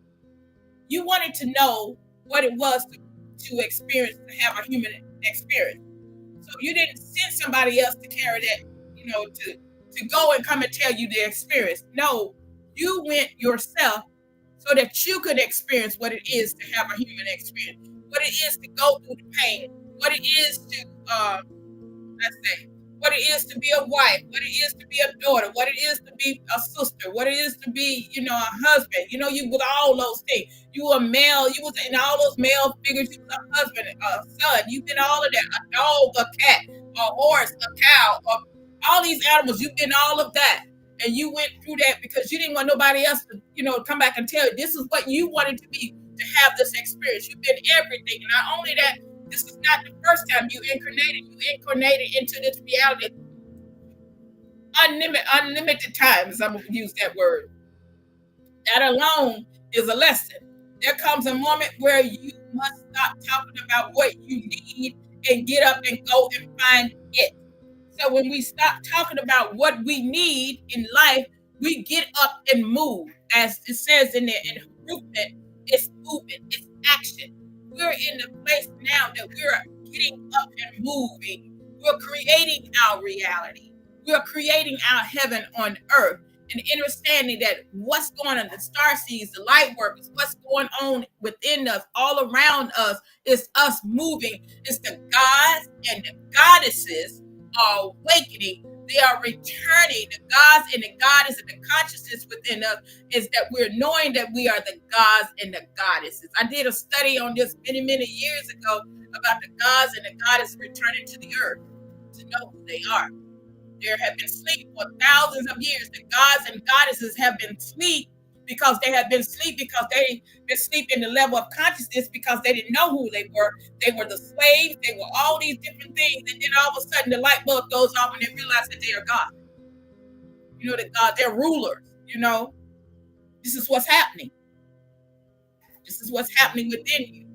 You wanted to know what it was to experience, to have a human experience. So you didn't send somebody else to carry that, to go and come and tell you the experience. No, you went yourself so that you could experience what it is to have a human experience, what it is to go through the pain, what it is to, what it is to be a wife, what it is to be a daughter, what it is to be a sister, what it is to be, a husband. You with all those things. You were male, you was in all those male figures, you was a husband, a son, you've been all of that, a dog, a cat, a horse, a cow, or all these animals, you've been all of that. And you went through that because you didn't want nobody else to, come back and tell you this is what you wanted to be, to have this experience. You've been everything. And not only that, this is not the first time you incarnated. You incarnated into this reality unlimited times. I'm gonna use that word. That alone is a lesson. There comes a moment where you must stop talking about what you need and get up and go and find it. So when we stop talking about what we need in life, we get up and move. As it says in there, in movement, it's movement, it's action. We're in the place now that we're getting up and moving. We're creating our reality. We're creating our heaven on earth and understanding that what's going on, the star seeds, the light workers, what's going on within us, all around us, is us moving. It's the gods and the goddesses are awakening. They are returning. The gods and the goddess and the consciousness within us is that we're knowing that we are the gods and the goddesses. I did a study on this many, many years ago about the gods and the goddesses returning to the earth to know who they are. There have been sleep for thousands of years. The gods and goddesses have been asleep because they have been asleep because they've been asleep in the level of consciousness because they didn't know who they were. They were the slaves. They were all these different things. And then all of a sudden the light bulb goes off and they realize that they are God. You know, that God, they're rulers, you know. This is what's happening. This is what's happening within you.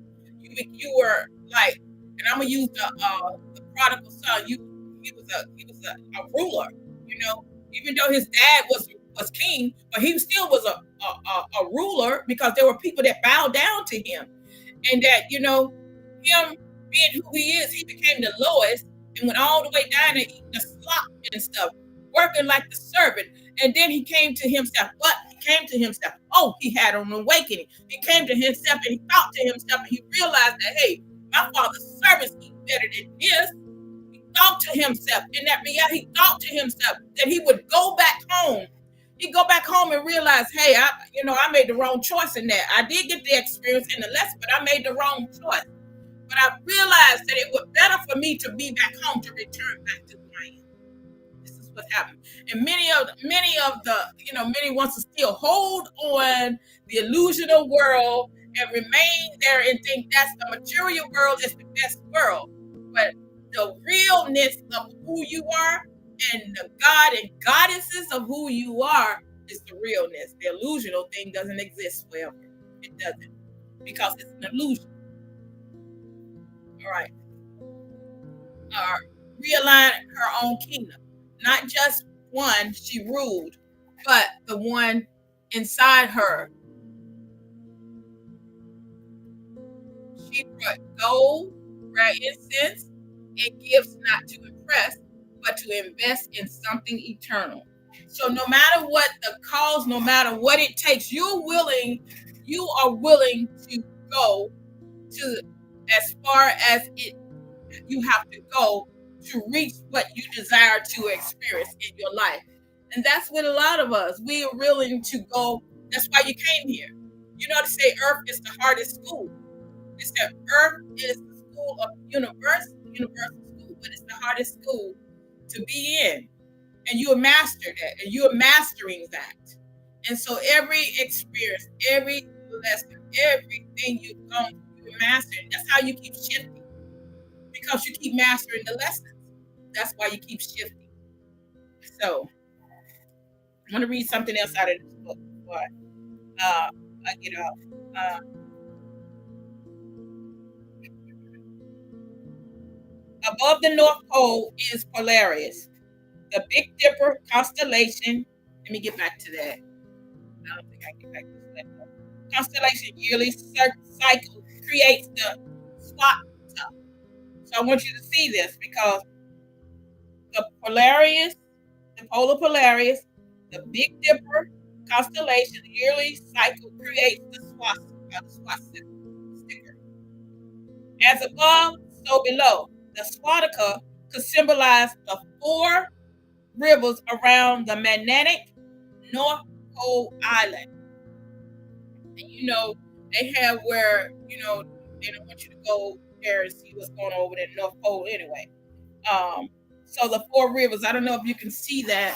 You were like, and I'm gonna use the prodigal son. He was a ruler, you know. Even though his dad was king, but he still was a ruler because there were people that bowed down to him, and that, you know, him being who he is, he became the lowest and went all the way down and eating the slop and stuff, working like the servant. And then he came to himself. But he came to himself. Oh, he had an awakening. He came to himself and he thought to himself and he realized that, hey, my father's servants eat better than this. He thought to himself in that reality. He thought to himself that he would go back home. He'd go back home and realize, hey, I made the wrong choice in that. I did get the experience in the lesson, but I made the wrong choice. But I realized that it was better for me to be back home to return back to who I am. This is what happened. And many of the, many wants to still hold on the illusional world and remain there and think that's the material world is the best world. But the realness of who you are and the God and goddesses of who you are is the realness. The illusional thing doesn't exist forever. It doesn't. Because it's an illusion. All right. Realign her own kingdom. Not just one she ruled, but the one inside her. She brought gold, rare incense, and gifts not to impress, but to invest in something eternal. So no matter what the cause, no matter what it takes, you are willing to go to as far as you have to go to reach what you desire to experience in your life. And that's what a lot of us, we are willing to go. That's why you came here. You know, to say earth is the hardest school. It's that earth is the school of universal school, but it's the hardest school to be in. And you have mastered that, and you are mastering that. And so every experience, every lesson, everything you've gone through, you're mastering. That's how you keep shifting. Because you keep mastering the lessons. That's why you keep shifting. So I'm going to read something else out of this book before I get off. Above the North Pole is Polaris, the Big Dipper constellation. Let me get back to that. I don't think I can get back to that. Constellation yearly cycle creates the swap. So I want you to see this because the Polaris, the polar Polaris, the Big Dipper constellation yearly cycle creates the swastika sticker. As above, so below. The swastika could symbolize the 4 rivers around the magnetic North Pole Island. And they have where, they don't want you to go there and see what's going on over there at North Pole anyway. So the 4 rivers, I don't know if you can see that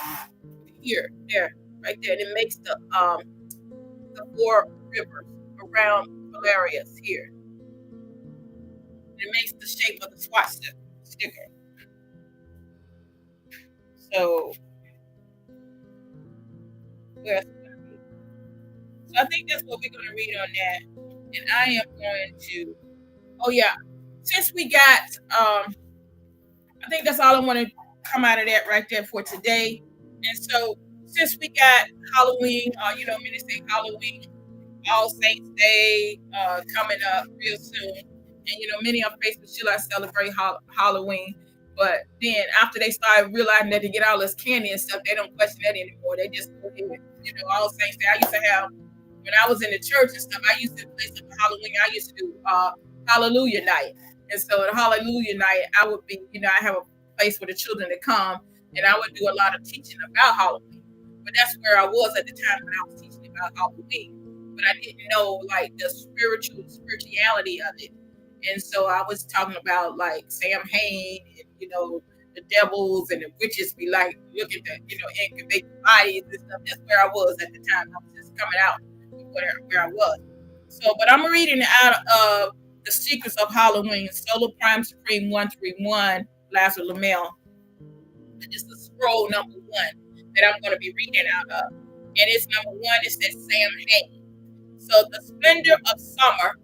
here, there, right there. And it makes the 4 rivers around Polaris here. And it makes the shape of the swastika sticker. So where else we're going to read. So I think that's what we're going to read on that. And I am going to, oh yeah, since we got, I think that's all I want to come out of that right there for today. And so since we got Halloween, many say Halloween, All Saints Day coming up real soon. And, many on Facebook still I celebrate Halloween. But then after they started realizing that to get all this candy and stuff, they don't question that anymore. They just go ahead. All Saints Day. I used to have, when I was in the church and stuff, I used to play some Halloween. I used to do Hallelujah Night. And so at Hallelujah Night, I would be, I have a place for the children to come, and I would do a lot of teaching about Halloween. But that's where I was at the time when I was teaching about Halloween. But I didn't know like the spirituality of it. And so I was talking about like Sam Hain and, the devils and the witches be like, look at the, incubating bodies and stuff. That's where I was at the time. I was just coming out where I was. So, but I'm reading out of The Secrets of Halloween, Solar Prime Supreme 131, Lazar Lamel. It's the scroll number 1 that I'm going to be reading out of. And it's number 1, it says Sam Hain. So the splendor of summer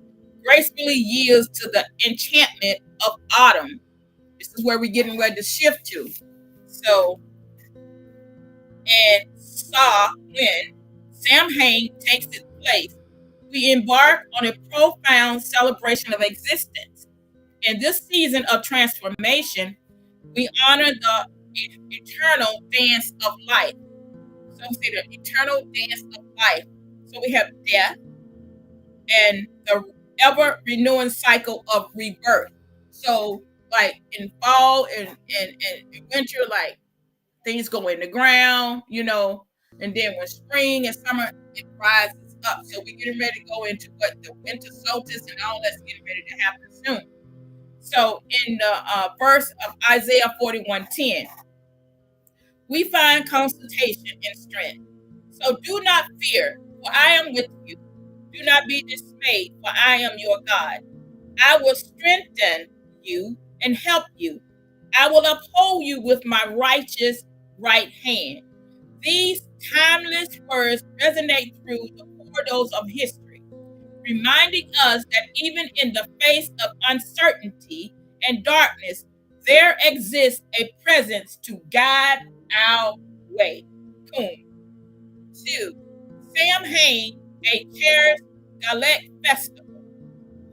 gracefully yields to the enchantment of autumn. This is where we're getting ready to shift to. So, and saw when Sam Hain takes its place, we embark on a profound celebration of existence. In this season of transformation, we honor the eternal dance of life. So we say the eternal dance of life. So we have death and the ever renewing cycle of rebirth. So like in fall and winter, like things go in the ground, and then when spring and summer, it rises up. So we're getting ready to go into what the winter solstice and all that's getting ready to happen soon. So in the verse of Isaiah 41:10, we find consultation and strength. So do not fear, for I am with you. Do not be dismayed, for I am your God. I will strengthen you and help you. I will uphold you with my righteous right hand. These timeless words resonate through the corridors of history, reminding us that even in the face of uncertainty and darkness, there exists a presence to guide our way. Boom. 2. Sam Hain, a cherished Galette festival,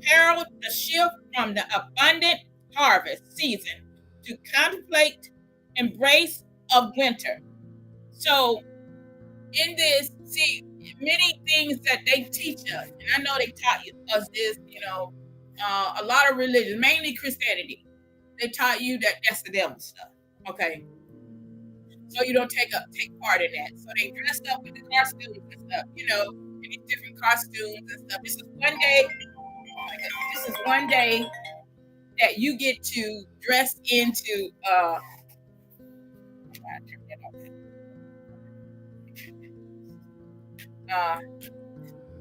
herald the shift from the abundant harvest season to contemplate embrace of winter. So in this, see, many things that they teach us, and I know they taught us this, a lot of religions, mainly Christianity, they taught you that that's the devil stuff. Okay. So you don't take part in that. So they dressed up with the costumes and stuff, in these different costumes and stuff. This is one day that you get to dress into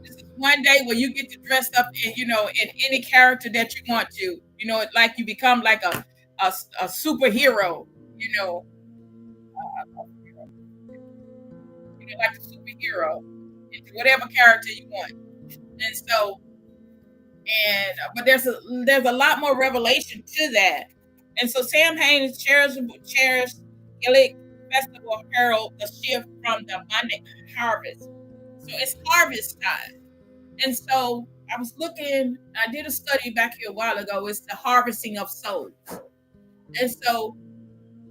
this is one day where you get to dress up in any character that you want to. Like you become like a superhero, like a superhero into whatever character you want. And so, but there's a lot more revelation to that. And so Sam Hain's cherished Gaelic festival herald the shift from the abundant harvest. So it's harvest time. And so I did a study back here a while ago. It's the harvesting of souls. And so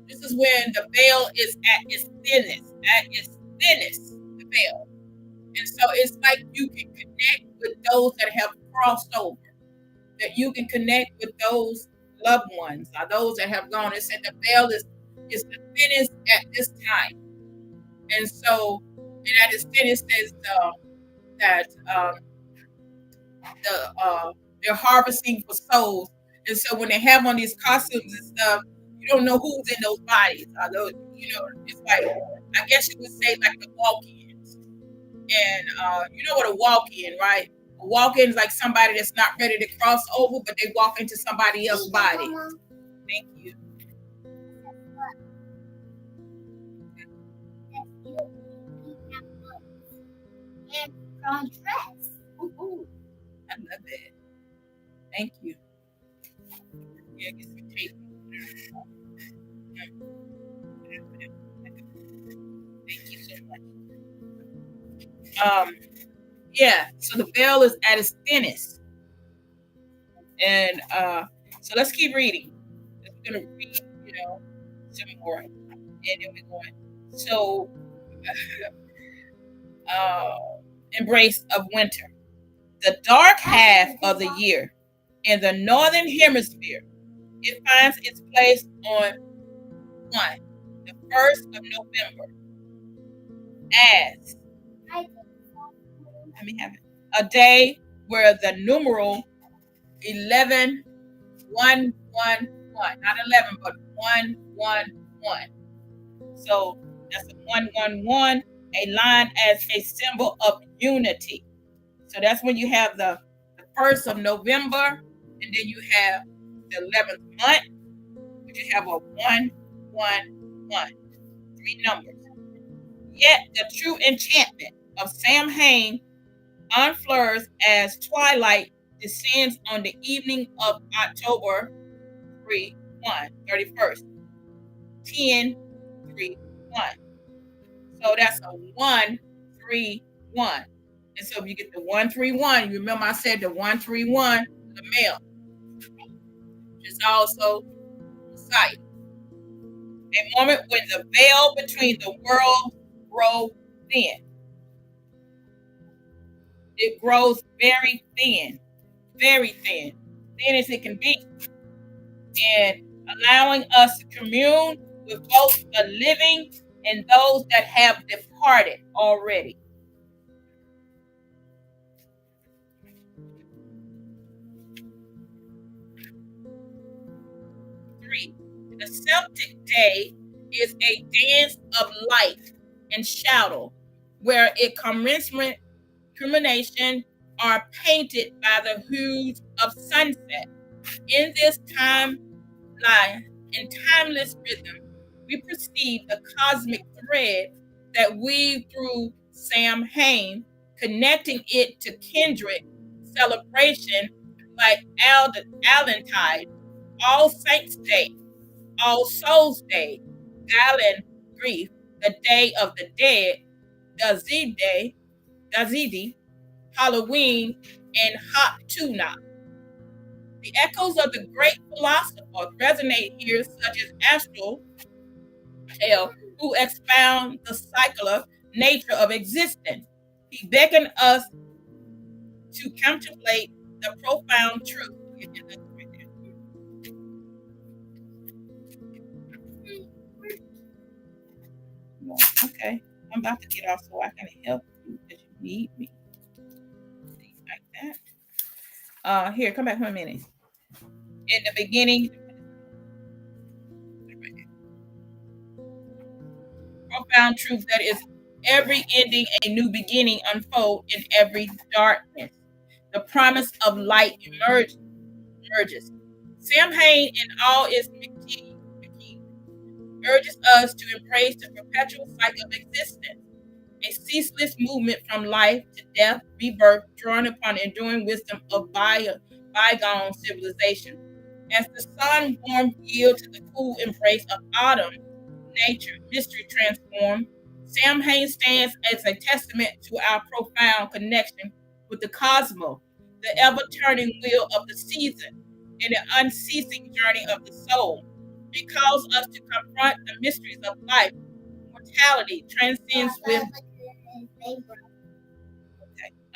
this is when the veil is at its thinnest, the veil. And so it's like you can connect with those that have crossed over, that you can connect with those loved ones or those that have gone. It said the veil is the thinnest at this time. And so, and at its thinnest is that they're harvesting for souls. And so when they have on these costumes and stuff, you don't know who's in those bodies. Although, it's like, I guess you would say like the walk-ins. And you know what a walk-in, right? A walk-in is like somebody that's not ready to cross over, but they walk into somebody else's body. Thank you. and progress. Ooh, I love it. Thank you. Yeah, get some tape. Thank you so much. Yeah, so the veil is at its thinnest. And so let's keep reading. We're gonna read, some more, and then we're going. So, uh, embrace of winter, the dark half of the year in the northern hemisphere. It finds its place on the 1st of November, as let me have it, a day where the numeral 11 1 1 1, not 11, but 1 1 1. So that's a 1 1 1, a line as a symbol of unity. So that's when you have the 1st of November, and then you have the 11th month, which you have a 1 1 1, 3 numbers. Yet the true enchantment of Samhain unfurls as twilight descends on the evening of October 3 1, 31st, 10 3 1. So that's a 1 3 1. And so if you get the 1 3 1, you remember I said the 1 3 1, the male, which is also Messiah. A moment when the veil between the worlds grows thin. It grows very thin, thin as it can be, and allowing us to commune with both the living and those that have departed already. 3. The Celtic day is a dance of light and shadow, where a culmination are painted by the hues of sunset. In this timeline and timeless rhythm, we perceive the cosmic thread that weaves through Samhain, connecting it to kindred celebration like Allentide, All Saints Day, All Souls Day, Galen Grief, the Day of the Dead, Dazidi, Halloween, and Hoptuna. The echoes of the great philosophers resonate here, such as Aristotle, who expound the cyclic nature of existence. He beckoned us to contemplate the profound truth. Okay, I'm about to get off so I can help you because you need me. Like that. Here, come back for a minute. In the beginning, profound truth that is every ending a new beginning unfold in every darkness. The promise of light emerges. Samhain in all its McKee urges us to embrace the perpetual cycle of existence, a ceaseless movement from life to death, rebirth, drawing upon the enduring wisdom of bygone civilization. As the sun warms yield to the cool embrace of autumn, nature, mystery transformed, Samhain stands as a testament to our profound connection with the cosmos, the ever-turning wheel of the season, and the unceasing journey of the soul. It calls us to confront the mysteries of life. Mortality transcends with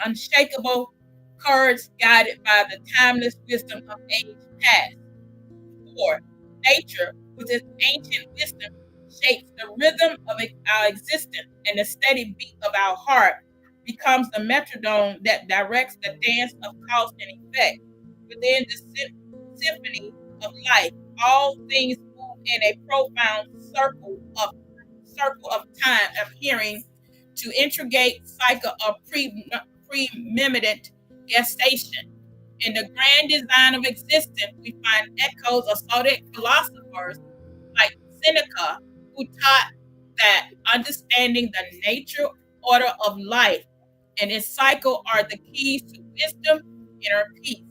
unshakable courage guided by the timeless wisdom of age past. 4. Nature, with its ancient wisdom, shapes the rhythm of our existence, and the steady beat of our heart becomes the metronome that directs the dance of cause and effect. Within the symphony of life, all things move in a profound circle of time, appearing to integrate cycle of pre-mimitant gestation. In the grand design of existence, we find echoes of Stoic philosophers like Seneca, who taught that understanding the nature order of life and its cycle are the keys to wisdom, inner peace.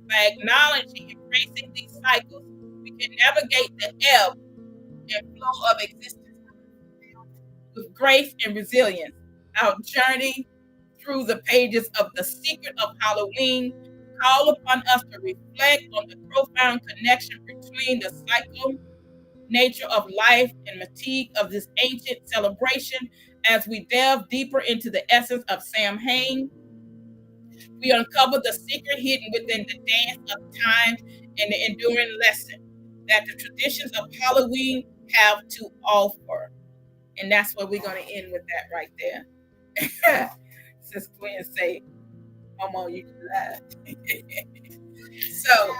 By acknowledging and tracing these cycles, we can navigate the ebb and flow of existence with grace and resilience. Our journey through the pages of The Secret of Halloween call upon us to reflect on the profound connection between the cycle nature of life and fatigue of this ancient celebration. As we delve deeper into the essence of Samhain, we uncover the secret hidden within the dance of time and the enduring lesson that the traditions of Halloween have to offer. And that's where we're going to end with that right there. Since Gwen say, "Come on, you can laugh." So,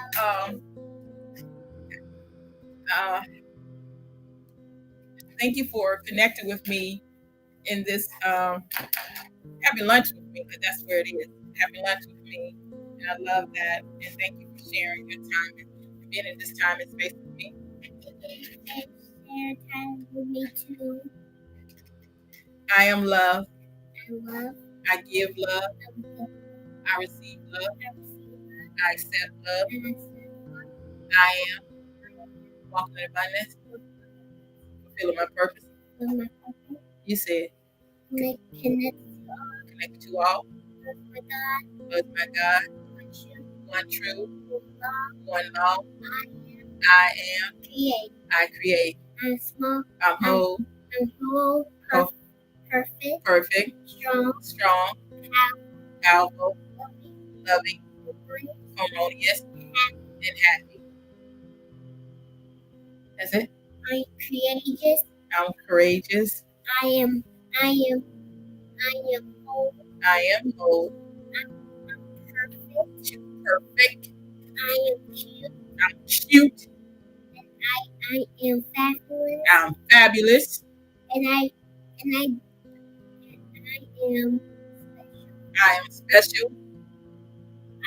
thank you for connecting with me in this, having lunch with me, because that's where it is. Having lunch with me. And I love that. And thank you for sharing your time and being in this time and space with me. Share time with me too. I am love. I love. I give love. I receive love. I accept love. I am walking in abundance, fulfilling my purpose. You said connect to all. Love my God. One true. One law. I am. I create. I'm small. I'm whole. I'm whole. Perfect. Perfect. Strong. Powerful. Loving. Harmonious. And happy. That's it. I'm courageous. I'm courageous. I am whole. I am whole. I'm perfect. Perfect. I am cute. I'm cute. And I am fabulous. I'm fabulous. And I am special. I am special.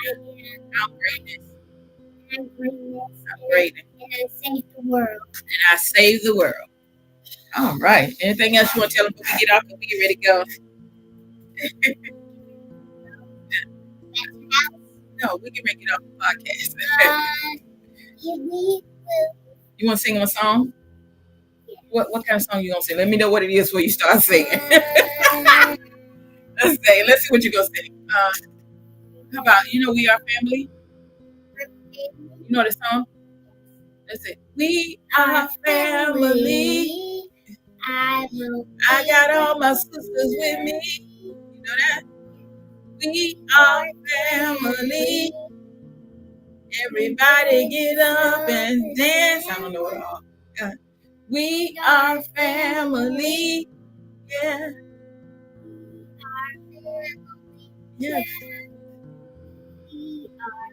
I'm greatness. I'm greatness. I'm greatness. And I save the world. And I save the world. All right. Anything else you want to tell them before we get off and we get ready to go? No, we can make it off the podcast. You want to sing a song? Yeah. What kind of song you gonna sing? Let me know what it is before you start singing. Let's see what you're gonna sing. How about We Are Family? You know the song? Let's say We Are Family. I got all my sisters with me. You know that? We are family. Everybody get up and dance. I don't know it all. We are family. Yeah. Yeah.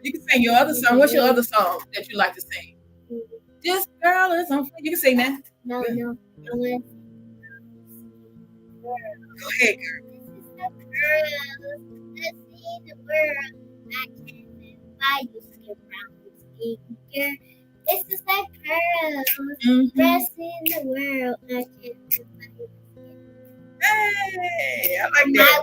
You can sing your other song. What's your other song that you like to sing? This girl is on fire. You can sing that. No. Go ahead, girl. This is the girl. Let's see the world. I can't buy you skip around the skincare. This is the girl. Best in the world. I can't buy you skip. Hey, I like that.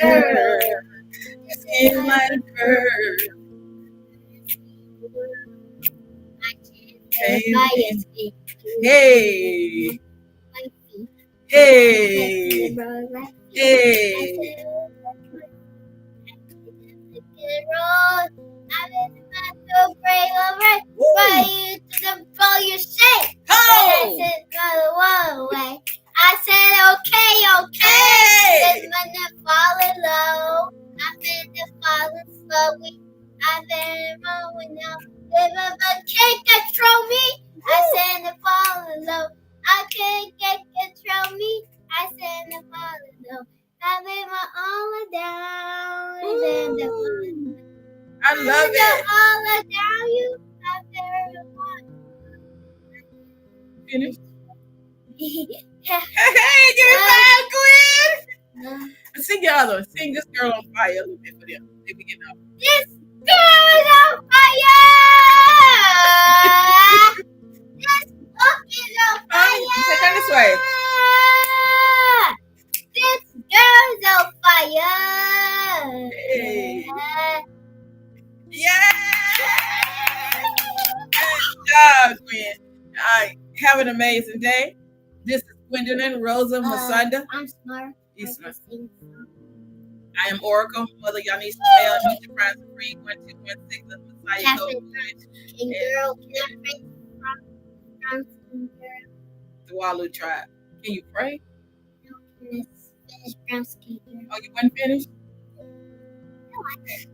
Girl, skin like a bird. Hey, hey, hey. So brave, alright. But you to the ball, you shake. Oh! I said, go away. I said, okay. Then when I'm falling low, I've been falling slowly. I've been rolling now. But can't control me. I said, I'm falling low. I can't control me. I said, I'm falling low. I've been my all down. And then the I love it. All down you. I've been Finish. Yeah. Hey, give it back, Gwen. Sing your other one. Sing This Girl on Fire a little bit for them. Then we get up. This Girls on fire! This book is on fire! Take on this way. This girl's on fire! Hey. Yeah! Good job, Gwen. All right. Have an amazing day. This is Gwendolyn Rosa Masanda. I'm smart. You I smart. can sing songs. I am Oracle. Mother, y'all need to mail. Need to prize free 1216 of Messiah Catherine Code. King Girl, can I pray from King Girl? The Walu tribe. Can you pray? No, can I finish Brown Skin Girl? Oh, you wasn't finished? No, I can't.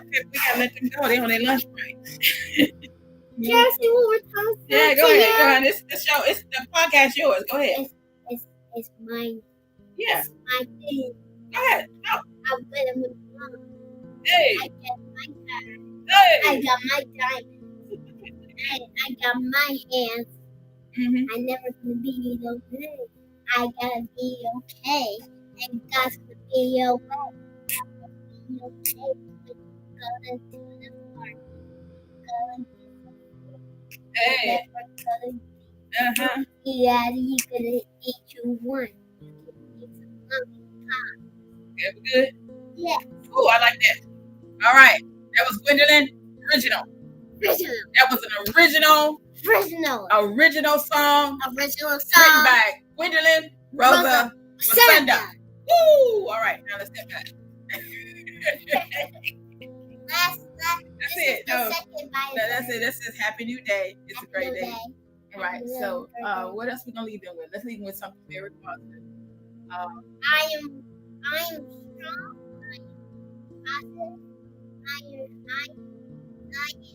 Okay, we gotta let them go. They on their lunch break. Can I see what we're talking about? Yeah, go ahead. Go ahead. This the show. It's the podcast yours. Go ahead. It's mine. Yeah. It's my thing. Go ahead. Go. I'm gonna move on. Hey. I got my car. Hey. I got my diamond. I got my hands. Mm-hmm. I'm never gonna be okay. I gotta be okay. And God's gonna be okay. I'm gonna be okay. Going to the park. Going to the Hey. never gonna Uh-huh. yeah, you gonna eat you one. You can eat some lollipop. Okay, we good? Yeah. Oh, I like that. All right. That was Gwendolyn. Original. Original. That was an original song Original written song. by Gwendolyn Rosa Masanda. Woo! All right, now let's get back. That's it. The No, second by that's it. This is Happy New Day. It's a great day. All right. Happy New So, Day. what else we gonna leave them with? Let's leave them with something very positive. I am strong. I am positive. I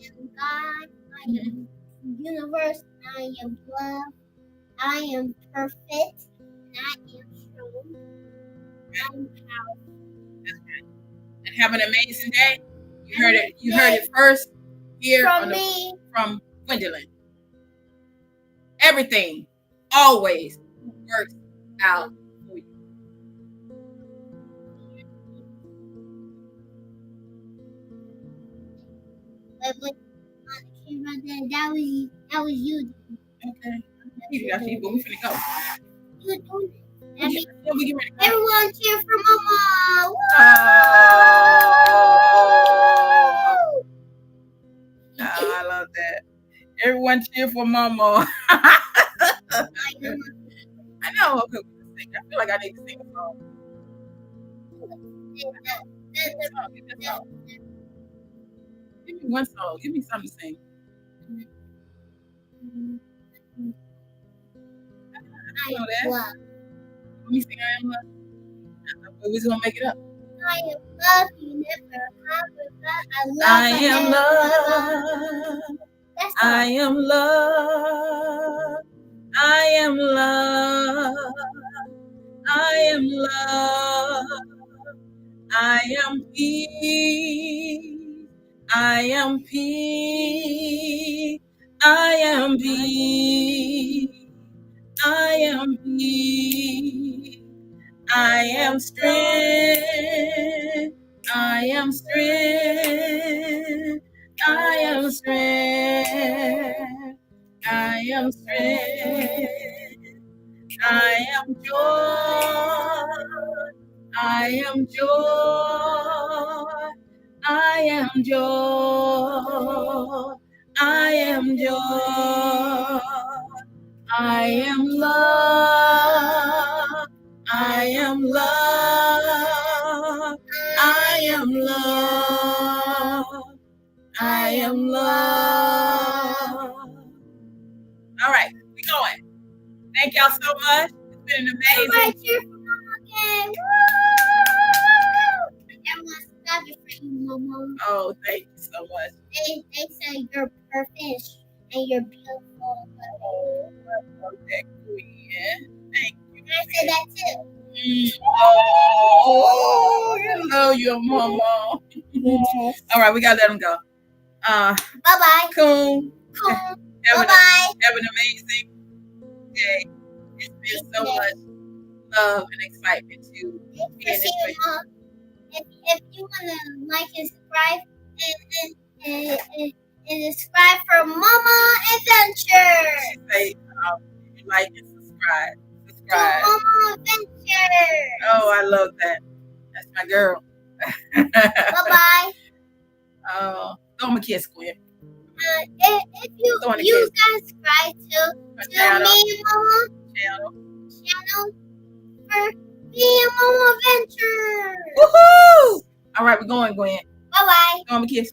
am God. I am universe. I am love. I am perfect. And I am strong. I am powerful. That's right. And have an amazing day. You heard it. You heard it first here from Gwendolyn. Everything always works out for you. But on the camera, that was you. Okay. We finna go. You were doing it. We get ready to go. Everyone cheer for Mama! Oh. I love that. Everyone cheer for Mama. I know. Okay, I feel like I need to sing a song. Give me one song. Give me something to sing. I am love. Let me sing I Am Love. We're just gonna make it up. I am love. You never have love. I am love. I am love. I am love. I am love. I am peace. I am peace. I am peace. I am peace. I am strength. I am strength. I am strength. I am strength. I am joy. I am joy. I am joy. I am joy. I am love. I am love. I am love. I am love. All right, we going. Thank y'all so much. It's been an amazing. Everybody cheer for Mama again. Woo! Everyone's clapping for you, Mama. Oh, thank you so much. They say you're perfect and you're beautiful. Okay, Queen. Thank you. And I said that too. Oh, you love your mama. Yes. All right, we gotta let them go. Bye-bye. Cool. Cool. Have Bye-bye. an amazing day. It's been so much love and excitement to be in this place. If you want to like and subscribe, and subscribe for Mama Adventure. Say, like and subscribe. To Subscribe. Mama Adventure. Oh, I love that. That's my girl. Bye-bye. Oh, throw me a kiss, Gwen. If you subscribe to me and Mama channel for me and Mama Adventure. Woohoo! All right, we're going, Gwen. Bye-bye. Throw me a kiss.